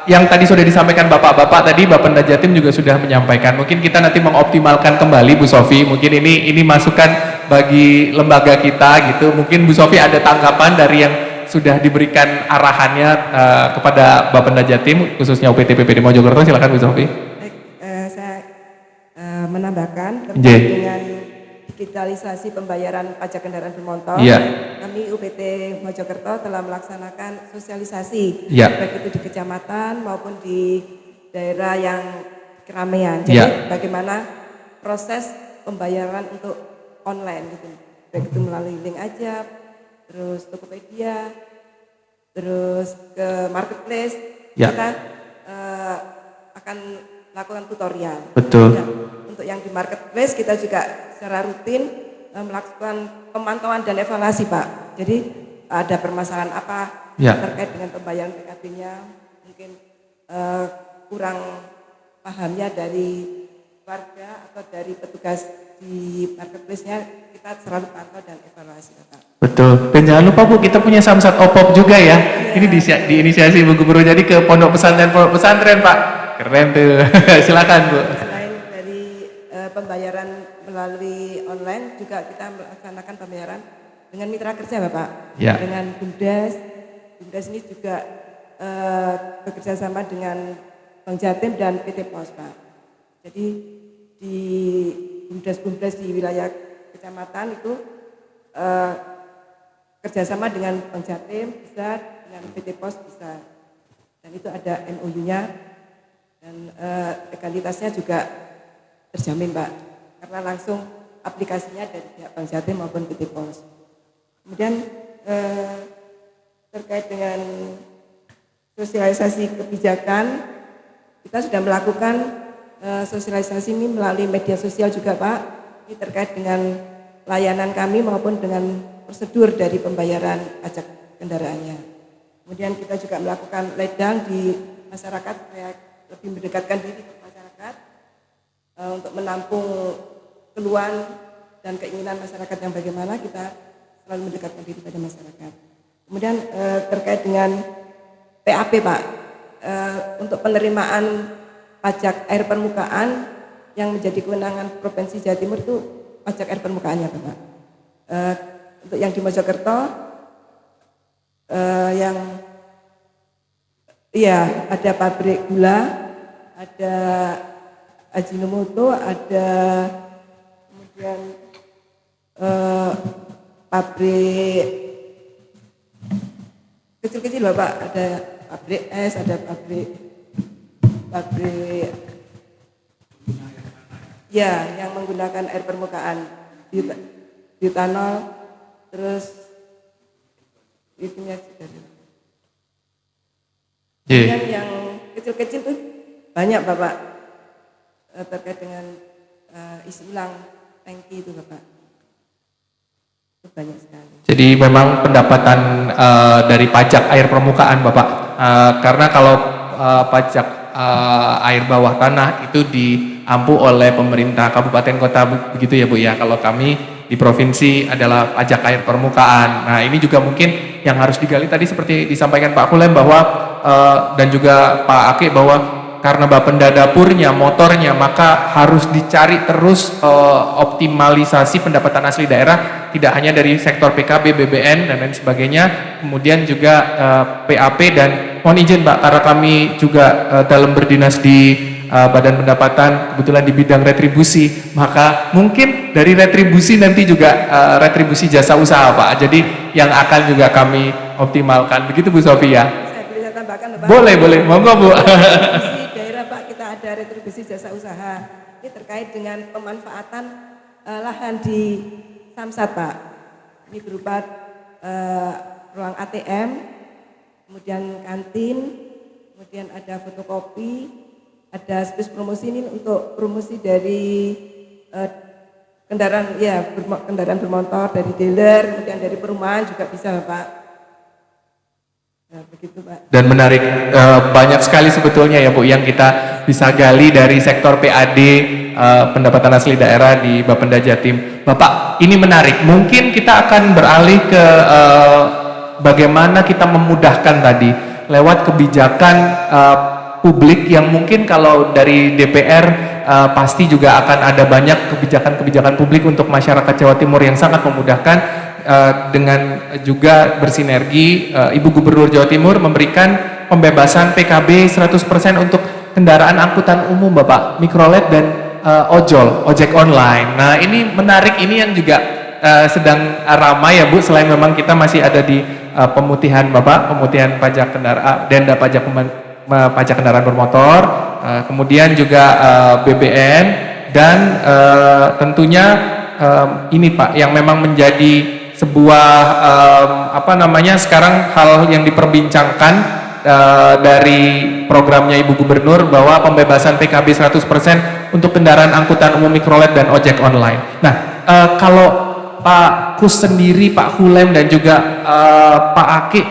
yang tadi sudah disampaikan bapak-bapak tadi, Bapenda Jatim juga sudah menyampaikan. Mungkin kita nanti mengoptimalkan kembali Bu Sofi. Mungkin ini masukan bagi lembaga kita gitu. Mungkin Bu Sofi ada tanggapan dari yang sudah diberikan arahannya kepada Bapenda Jatim khususnya UPT PPD Mojokerto. Silakan Bu Sofi. Menambahkan terkait dengan digitalisasi pembayaran pajak kendaraan bermotor, kami UPT Mojokerto telah melaksanakan sosialisasi baik itu di kecamatan maupun di daerah yang keramaian. Jadi bagaimana proses pembayaran untuk online gitu, baik itu melalui link Ajab, terus Tokopedia, terus ke marketplace, kita akan lakukan tutorial. Betul. Untuk yang di marketplace kita juga secara rutin melakukan pemantauan dan evaluasi, Pak. Jadi ada permasalahan apa terkait dengan pembayaran PKB-nya, mungkin kurang pahamnya dari warga atau dari petugas di marketplace-nya, kita selalu pantau dan evaluasi, Pak. Betul. Dan jangan lupa Bu, kita punya Samsat Opop juga ya. Ini diinisiasi Bu Gubernur, jadi ke pondok pesantren Pak. Keren tuh. Silakan Bu. Pembayaran melalui online juga kita melaksanakan pembayaran dengan mitra kerja Bapak, dengan BUMDes. BUMDes ini juga bekerja sama dengan Bank Jatim dan PT Pos Pak. Jadi di BUMDes di wilayah kecamatan itu kerjasama dengan Bank Jatim bisa, dengan PT Pos bisa, dan itu ada MOU-nya dan legalitasnya juga terjamin Pak, karena langsung aplikasinya dari pihak Bank Jatim maupun PT Pos. Kemudian terkait dengan sosialisasi kebijakan, kita sudah melakukan sosialisasi ini melalui media sosial juga Pak. Ini terkait dengan layanan kami maupun dengan prosedur dari pembayaran pajak kendaraannya. Kemudian kita juga melakukan ledang di masyarakat supaya lebih mendekatkan diri ke masyarakat untuk menampung keluhan dan keinginan masyarakat yang bagaimana, kita selalu mendekatkan diri pada masyarakat. Kemudian terkait dengan PAP Pak, untuk penerimaan pajak air permukaan yang menjadi kewenangan Provinsi Jawa Timur itu pajak air permukaannya Pak. Untuk yang di Mojokerto yang ada pabrik gula, ada Ajinomoto, ada kemudian pabrik kecil-kecil loh Pak, ada pabrik es, ada pabrik yang menggunakan air permukaan, bioetanol, terus itunya kemudian yang kecil-kecil tuh banyak Bapak, terkait dengan isi ulang tangki itu Bapak, itu banyak sekali. Jadi memang pendapatan dari pajak air permukaan Bapak, karena kalau pajak air bawah tanah itu diampu oleh pemerintah kabupaten kota, begitu ya Bu ya. Kalau kami di provinsi adalah pajak air permukaan. Nah ini juga mungkin yang harus digali tadi seperti disampaikan Pak Hulem bahwa dan juga Pak Aki bahwa karena Bapenda dapurnya, motornya, maka harus dicari terus optimalisasi pendapatan asli daerah, tidak hanya dari sektor PKB, BBN dan lain sebagainya, kemudian juga PAP. Dan mohon izin Pak, karena kami juga dalam berdinas di Badan Pendapatan kebetulan di bidang retribusi, maka mungkin dari retribusi nanti juga retribusi jasa usaha Pak, jadi yang akan juga kami optimalkan, begitu Bu Sofia. Saya tambahkan Bapak. Boleh, monggo Bu. Di daerah Pak kita ada retribusi jasa usaha, ini terkait dengan pemanfaatan lahan di Samsat Pak, ini berupa ruang ATM, kemudian kantin, kemudian ada fotokopi, ada space promosi. Ini untuk promosi dari kendaraan bermotor, dari dealer, kemudian dari perumahan juga bisa Pak. Nah, begitu Pak. Dan menarik, banyak sekali sebetulnya ya Bu yang kita bisa gali dari sektor PAD, pendapatan asli daerah di Bapenda Jatim. Bapak, ini menarik, mungkin kita akan beralih ke bagaimana kita memudahkan tadi lewat kebijakan publik yang mungkin kalau dari DPR pasti juga akan ada banyak kebijakan-kebijakan publik untuk masyarakat Jawa Timur yang sangat memudahkan, dengan juga bersinergi. Ibu Gubernur Jawa Timur memberikan pembebasan PKB 100% untuk kendaraan angkutan umum Bapak, mikrolet dan ojek online. Nah ini menarik, ini yang juga sedang ramai ya Bu, selain memang kita masih ada di pemutihan Bapak, pemutihan pajak kendaraan, denda pajak kendaraan bermotor, kemudian juga BBN, dan tentunya ini Pak yang memang menjadi sebuah sekarang hal yang diperbincangkan dari programnya Ibu Gubernur bahwa pembebasan PKB 100% untuk kendaraan angkutan umum mikrolet dan ojek online. Nah, kalau Pak Kus sendiri, Pak Hulem dan juga Pak Aki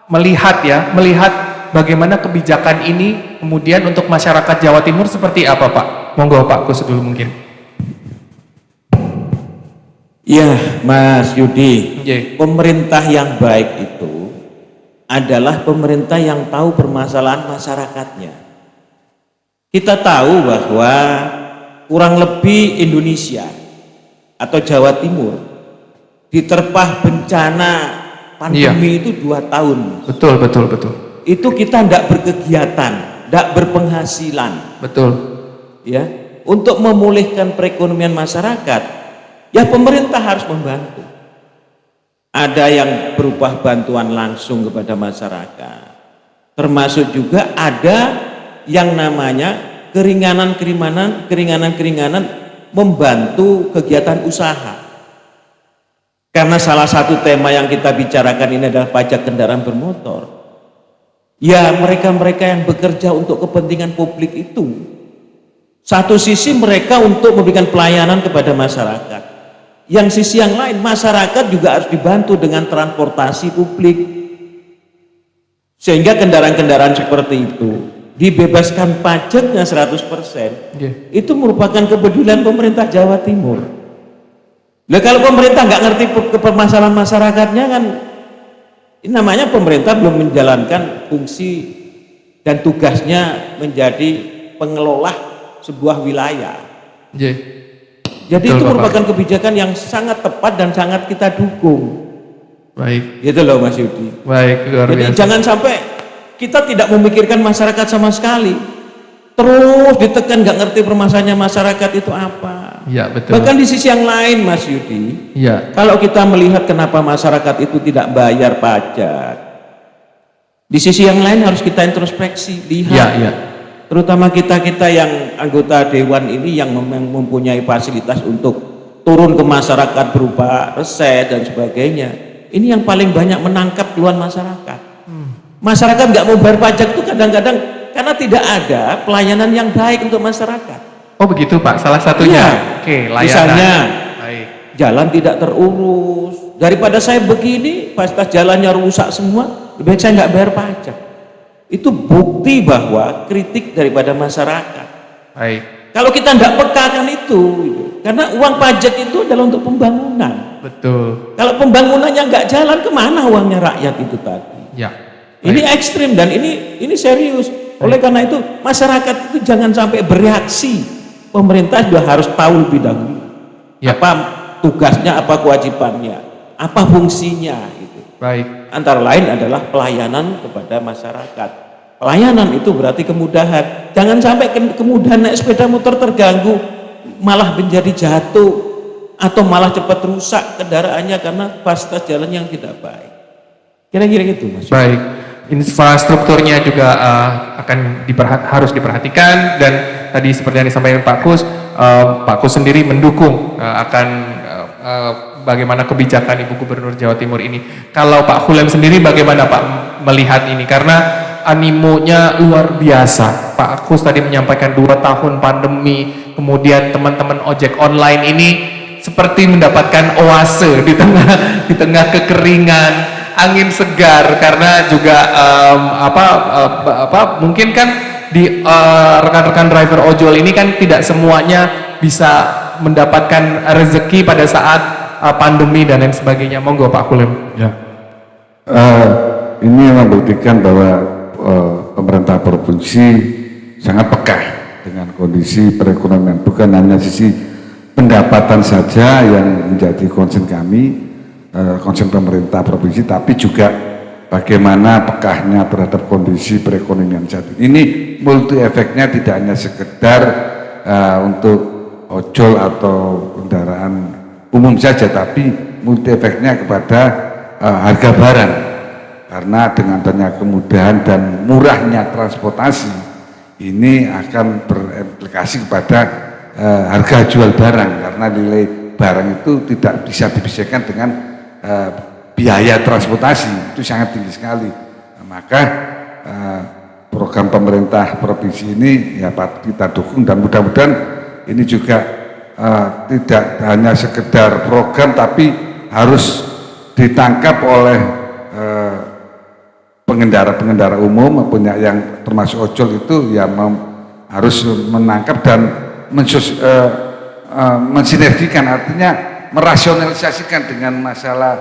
melihat bagaimana kebijakan ini kemudian untuk masyarakat Jawa Timur seperti apa Pak? Monggo Pak Kus dulu mungkin. Ya Mas Yudi, pemerintah yang baik itu adalah pemerintah yang tahu permasalahan masyarakatnya. Kita tahu bahwa kurang lebih Indonesia atau Jawa Timur diterpah bencana pandemi itu 2 tahun. Betul. Itu kita tidak berkegiatan, tidak berpenghasilan. Betul. Ya, untuk memulihkan perekonomian masyarakat, ya pemerintah harus membantu. Ada yang berupa bantuan langsung kepada masyarakat, termasuk juga ada yang namanya keringanan membantu kegiatan usaha. Karena salah satu tema yang kita bicarakan ini adalah pajak kendaraan bermotor. Ya mereka-mereka yang bekerja untuk kepentingan publik itu, satu sisi mereka untuk memberikan pelayanan kepada masyarakat, yang sisi yang lain masyarakat juga harus dibantu dengan transportasi publik, sehingga kendaraan-kendaraan seperti itu dibebaskan pajaknya 100%, itu merupakan kepedulian pemerintah Jawa Timur. Nah, kalau pemerintah nggak ngerti permasalahan masyarakatnya kan, ini namanya pemerintah belum menjalankan fungsi dan tugasnya menjadi pengelola sebuah wilayah. Jadi Betul, itu Bapak. merupakan kebijakan yang sangat tepat dan sangat kita dukung. Baik, Gitu loh Mas Yudi. baik, luar Jadi biasa. jangan sampai kita tidak memikirkan masyarakat sama sekali. Terus ditekan nggak ngerti permasalahannya masyarakat itu apa. Iya, betul. Bahkan di sisi yang lain Mas Yudi, Iya, kalau kita melihat kenapa masyarakat itu tidak bayar pajak, di sisi yang lain harus kita introspeksi, lihat. iya, iya. Terutama kita-kita yang anggota dewan ini yang mempunyai fasilitas untuk turun ke masyarakat berupa reses dan sebagainya. Ini yang paling banyak menangkap keluhan masyarakat. Masyarakat nggak mau bayar pajak itu kadang-kadang karena tidak ada pelayanan yang baik untuk masyarakat. Oh begitu Pak, salah satunya. Iya. Oke, layanan. Misalnya Baik. jalan tidak terurus. Daripada saya begini, fasilitas jalannya rusak semua, lebih baik saya nggak bayar pajak. Itu bukti bahwa kritik daripada masyarakat. Baik, Kalau kita tidak peka kan itu, karena uang pajak itu adalah untuk pembangunan. betul. Kalau pembangunannya nggak jalan, kemana uangnya rakyat itu tadi? Ya. Ini ekstrim dan ini serius. Oleh karena itu masyarakat itu jangan sampai bereaksi. Pemerintah juga harus tahu lebih dahulu Ya. apa tugasnya, apa kewajibannya, apa fungsinya. Gitu. Baik, Antara lain adalah pelayanan kepada masyarakat. Pelayanan itu berarti kemudahan. Jangan sampai kemudahan naik sepeda motor terganggu, malah menjadi jatuh atau malah cepat rusak kendaraannya karena fasilitas jalan yang tidak baik. Kira-kira gitu Mas. baik. Infrastrukturnya juga harus diperhatikan, dan tadi seperti yang disampaikan Pak Kus sendiri mendukung akan bagaimana kebijakan Ibu Gubernur Jawa Timur ini. Kalau Pak Hulem sendiri bagaimana Pak melihat ini? Karena animonya luar biasa. Pak Kus tadi menyampaikan 2 tahun pandemi, kemudian teman-teman ojek online ini seperti mendapatkan oase di tengah kekeringan, angin segar, karena juga mungkin kan di rekan-rekan driver ojol ini kan tidak semuanya bisa mendapatkan rezeki pada saat pandemi dan lain sebagainya. Monggo Pak Hulem. Ya. Ini membuktikan bahwa pemerintah provinsi sangat peka dengan kondisi perekonomian, bukan hanya sisi pendapatan saja yang menjadi concern kami, concern pemerintah provinsi, tapi juga bagaimana pekahnya terhadap kondisi perekonomian saat ini. Ini multi efeknya tidak hanya sekedar untuk ojol atau kendaraan umum saja, tapi multi efeknya kepada harga barang, karena dengan adanya kemudahan dan murahnya transportasi ini akan berimplikasi kepada harga jual barang, karena nilai barang itu tidak bisa dipisahkan dengan biaya transportasi, itu sangat tinggi sekali. Maka program pemerintah provinsi ini ya kita dukung, dan mudah-mudahan ini juga tidak hanya sekedar program, tapi harus ditangkap oleh pengendara-pengendara umum maupun yang termasuk ojol itu ya harus menangkap dan mensinergikan, artinya merasionalisasikan dengan masalah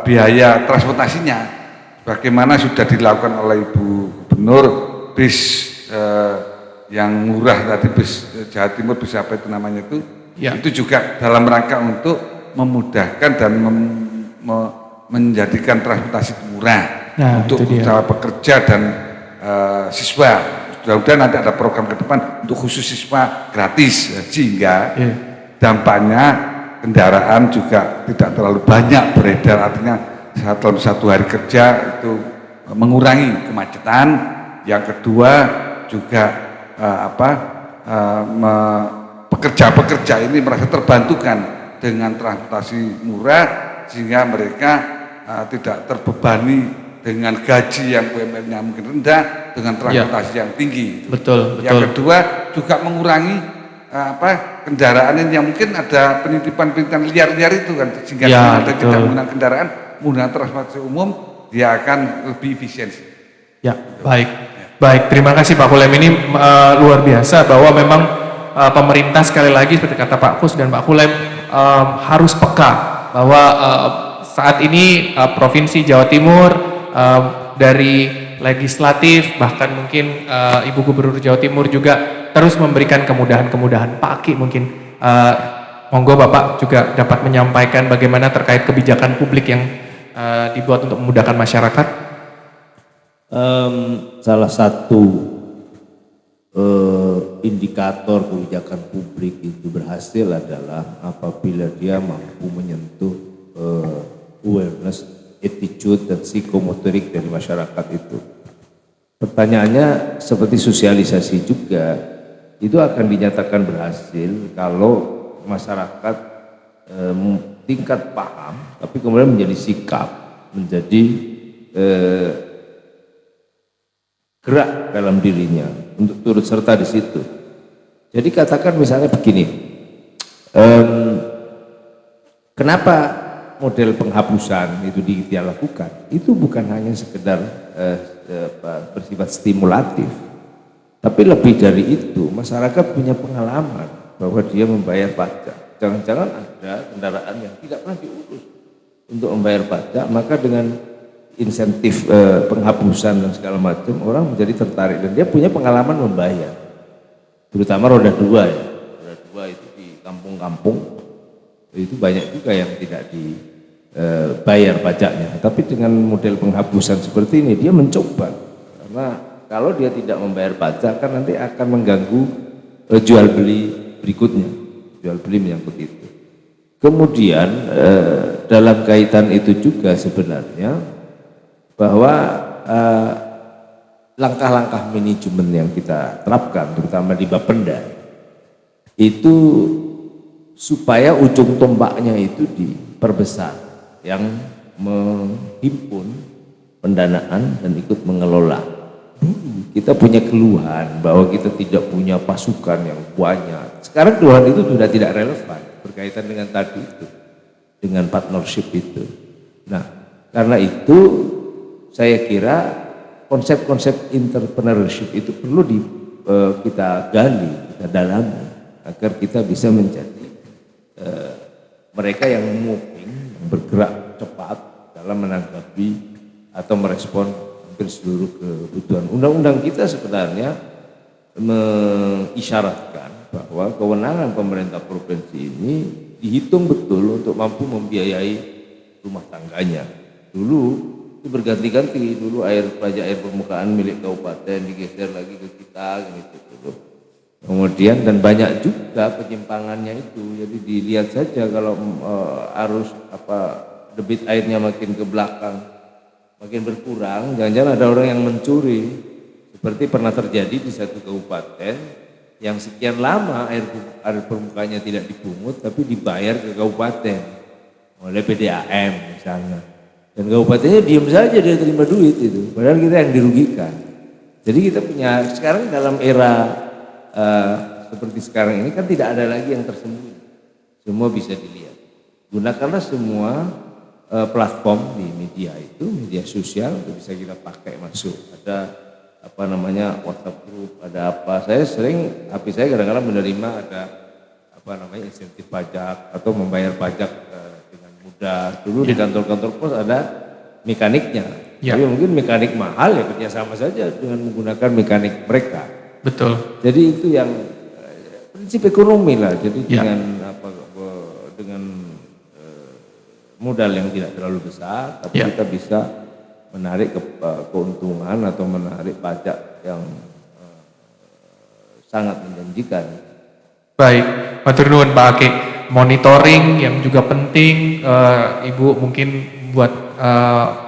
biaya transportasinya, bagaimana sudah dilakukan oleh Ibu Gubernur, bis yang murah tadi, bis Jawa Timur, bis apa itu namanya itu, ya. Itu juga dalam rangka untuk memudahkan dan menjadikan transportasi murah untuk usaha pekerja dan siswa. Mudah-mudahan nanti ada program ke depan untuk khusus siswa gratis, sehingga dampaknya kendaraan juga tidak terlalu banyak beredar, artinya dalam satu hari kerja itu mengurangi kemacetan. Yang kedua juga pekerja-pekerja ini merasa terbantukan dengan transportasi murah, sehingga mereka tidak terbebani dengan gaji yang UMR-nya mungkin rendah dengan transportasi yang tinggi. Betul. Yang kedua juga mengurangi kendaraan yang mungkin ada penitipan-penitipan liar-liar itu kan, sehingga tidak menggunakan kendaraan, menggunakan transportasi umum, dia akan lebih efisiensi. Ya, baik. Baik, terima kasih Pak Hulem. Ini luar biasa bahwa memang pemerintah sekali lagi seperti kata Pak Kus dan Pak Hulem harus peka bahwa saat ini Provinsi Jawa Timur dari legislatif bahkan mungkin Ibu Gubernur Jawa Timur juga terus memberikan kemudahan-kemudahan. Pak Aki mungkin monggo Bapak juga dapat menyampaikan bagaimana terkait kebijakan publik yang dibuat untuk memudahkan masyarakat. Salah satu indikator kebijakan publik itu berhasil adalah apabila dia mampu menyentuh awareness, attitude dan psikomotorik dari masyarakat itu. Pertanyaannya seperti sosialisasi juga, itu akan dinyatakan berhasil kalau masyarakat tingkat paham, tapi kemudian menjadi sikap, menjadi gerak dalam dirinya untuk turut serta di situ. Jadi katakan misalnya begini, kenapa model penghapusan itu dia lakukan? Itu bukan hanya sekedar bersifat stimulatif, tapi lebih dari itu masyarakat punya pengalaman bahwa dia membayar pajak. Jangan-jangan ada kendaraan yang tidak pernah diurus untuk membayar pajak, maka dengan insentif penghapusan dan segala macam orang menjadi tertarik dan dia punya pengalaman membayar, terutama roda 2 ya. Roda 2 itu di kampung-kampung itu banyak juga yang tidak dibayar pajaknya, tapi dengan model penghapusan seperti ini dia mencoba, karena kalau dia tidak membayar pajak kan nanti akan mengganggu jual beli berikutnya, jual beli menyangkut itu. Kemudian dalam kaitan itu juga sebenarnya bahwa langkah-langkah manajemen yang kita terapkan terutama di Bapenda itu supaya ujung tombaknya itu diperbesar, yang menghimpun pendanaan dan ikut mengelola. Kita punya keluhan bahwa kita tidak punya pasukan yang banyak. Sekarang keluhan itu sudah tidak relevan berkaitan dengan tadi itu, dengan partnership itu. Nah, karena itu saya kira konsep-konsep entrepreneurship itu perlu kita gali, kita dalami agar kita bisa menjadi mereka yang moving, yang bergerak cepat dalam menanggapi atau merespon hampir seluruh kebutuhan. Undang-undang kita sebenarnya mengisyaratkan bahwa kewenangan pemerintah provinsi ini dihitung betul untuk mampu membiayai rumah tangganya. Dulu berganti-ganti, dulu pajak air permukaan milik kabupaten digeser lagi ke kita gitu dulu. Kemudian dan banyak juga penyimpangannya itu. Jadi dilihat saja kalau arus debit airnya makin ke belakang, makin berkurang, jangan-jangan ada orang yang mencuri. Seperti pernah terjadi di satu kabupaten yang sekian lama air permukaannya tidak dipungut tapi dibayar ke kabupaten oleh PDAM misalnya. Dan kabupatennya diam saja, dia terima duit itu, padahal kita yang dirugikan. Jadi kita punya, sekarang dalam era seperti sekarang ini kan tidak ada lagi yang tersembunyi, semua bisa dilihat. Gunakanlah semua platform di media itu, media sosial itu bisa kita pakai masuk. Ada WhatsApp group, ada apa. Saya sering, HP saya kadang-kadang menerima ada insentif pajak atau membayar pajak dulu di kantor-kantor pos ada mekaniknya, tapi mungkin mekanik mahal ya kerjasama saja dengan menggunakan mekanik mereka. Betul. Jadi itu yang prinsip ekonomi lah. Jadi dengan modal yang tidak terlalu besar, tapi kita bisa menarik keuntungan atau menarik pajak yang sangat menjanjikan. Baik, matur nuwun Pak Aki. Monitoring yang juga penting, Ibu mungkin buat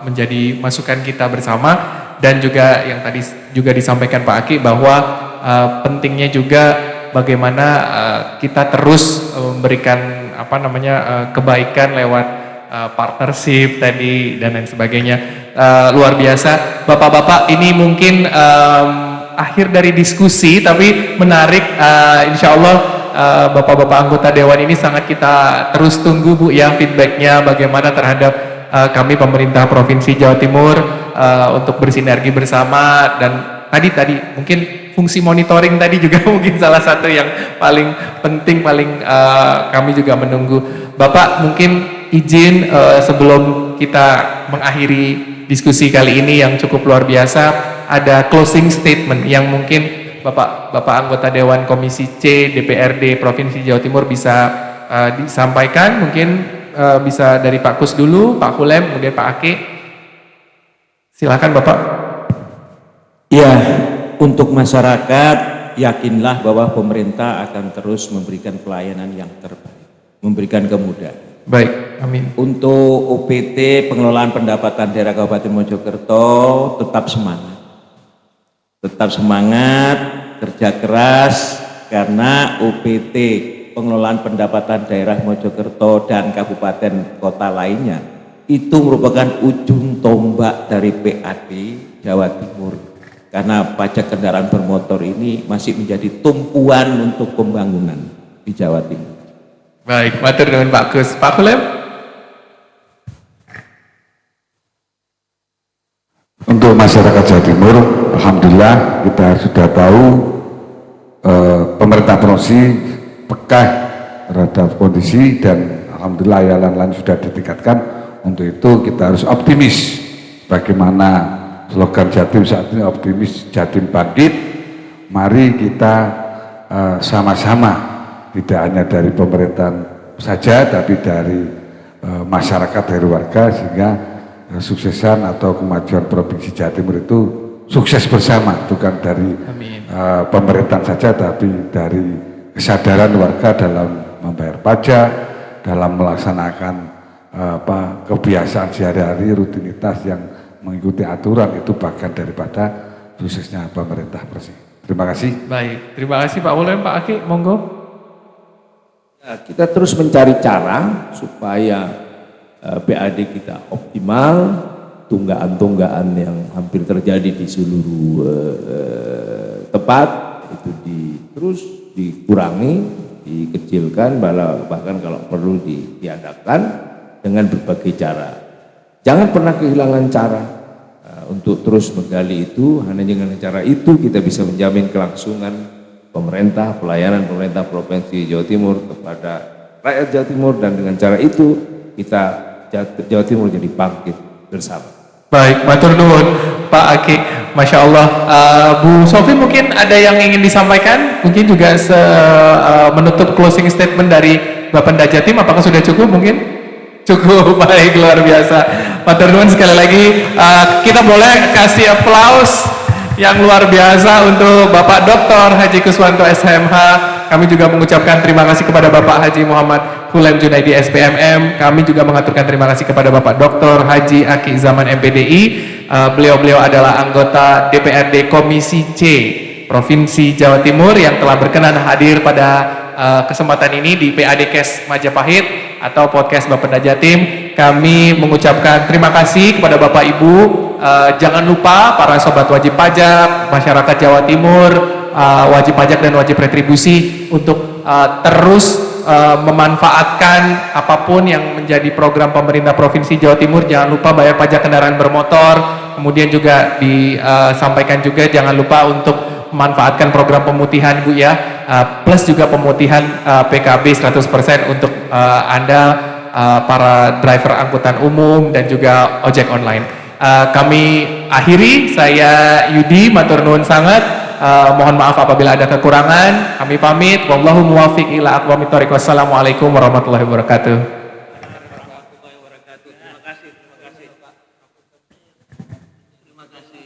menjadi masukan kita bersama, dan juga yang tadi juga disampaikan Pak Aki bahwa pentingnya juga bagaimana kita terus memberikan kebaikan lewat partnership tadi dan lain sebagainya. Luar biasa Bapak-bapak, ini mungkin akhir dari diskusi tapi menarik. Insya Allah Bapak-bapak anggota Dewan ini sangat kita terus tunggu Bu ya feedbacknya bagaimana terhadap kami pemerintah Provinsi Jawa Timur untuk bersinergi bersama. Dan tadi mungkin fungsi monitoring tadi juga mungkin salah satu yang paling penting, kami juga menunggu. Bapak mungkin izin sebelum kita mengakhiri diskusi kali ini yang cukup luar biasa, ada closing statement yang mungkin Bapak anggota Dewan Komisi C DPRD Provinsi Jawa Timur bisa disampaikan. Mungkin bisa dari Pak Kus dulu, Pak Hulem, kemudian Pak Ake. Silakan Bapak. Ya, untuk masyarakat, yakinlah bahwa pemerintah akan terus memberikan pelayanan yang terbaik, memberikan kemudahan. Baik, amin. Untuk UPT pengelolaan pendapatan daerah Kabupaten Mojokerto tetap semangat. Tetap semangat, kerja keras, karena UPT pengelolaan pendapatan daerah Mojokerto dan kabupaten kota lainnya itu merupakan ujung tombak dari PAD Jawa Timur. Karena pajak kendaraan bermotor ini masih menjadi tumpuan untuk pembangunan di Jawa Timur. Baik, matur nuwun Pak Kus. Pak Hulem. Untuk masyarakat Jawa Timur, alhamdulillah kita sudah tahu pemerintah provinsi peka terhadap kondisi, dan alhamdulillah layanan sudah ditingkatkan. Untuk itu kita harus optimis. Bagaimana slogan Jatim saat ini, optimis Jatim bangkit. Mari kita sama-sama, tidak hanya dari pemerintahan saja, tapi dari masyarakat, dari warga, sehingga suksesan atau kemajuan Provinsi Jawa Timur itu sukses bersama, bukan dari pemerintahan saja, tapi dari kesadaran warga dalam membayar pajak, dalam melaksanakan kebiasaan sehari-hari, rutinitas yang mengikuti aturan, itu bagian daripada suksesnya pemerintah bersih. Terima kasih. Baik, terima kasih Pak Hulem. Pak Aki, monggo. Ya, kita terus mencari cara supaya PAD kita optimal, tunggaan-tunggaan yang hampir terjadi di seluruh tempat itu terus dikurangi, dikecilkan, bahkan kalau perlu ditiadakan dengan berbagai cara. Jangan pernah kehilangan cara untuk terus menggali itu. Hanya dengan cara itu kita bisa menjamin kelangsungan pemerintah, pelayanan pemerintah Provinsi Jawa Timur kepada rakyat Jawa Timur, dan dengan cara itu kita Jawa Timur jadi bangkit bersama. Baik, matur nuwun Pak Aki. Masya Allah. Bu Sofi mungkin ada yang ingin disampaikan, mungkin juga menutup closing statement dari Bapenda Jatim. Apakah sudah cukup? Mungkin cukup. Baik, luar biasa. Matur nuwun sekali lagi. Kita boleh kasih aplaus yang luar biasa untuk Bapak Dr. Haji Kuswanto SMH. Kami juga mengucapkan terima kasih kepada Bapak Haji Muhammad Hulem Junaidi SPMM. Kami juga mengaturkan terima kasih kepada Bapak Dr. Haji Aki Zaman MPDI. Beliau adalah anggota DPRD Komisi C Provinsi Jawa Timur yang telah berkenan hadir pada kesempatan ini di PAD Kes Majapahit atau podcast Bapenda Jatim. Kami mengucapkan terima kasih kepada Bapak Ibu. Jangan lupa para sobat wajib pajak, masyarakat Jawa Timur, wajib pajak dan wajib retribusi untuk terus memanfaatkan apapun yang menjadi program pemerintah Provinsi Jawa Timur. Jangan lupa bayar pajak kendaraan bermotor. Kemudian juga disampaikan juga jangan lupa untuk memanfaatkan program pemutihan Bu ya, plus juga pemutihan PKB 100% untuk Anda para driver angkutan umum dan juga ojek online. Kami akhiri, saya Yudi, matur nuwun sangat. Mohon maaf apabila ada kekurangan. Kami pamit. Wallahu muwaffiq ila aqwamit thoriq. Wassalamualaikum warahmatullahi wabarakatuh. Terima kasih.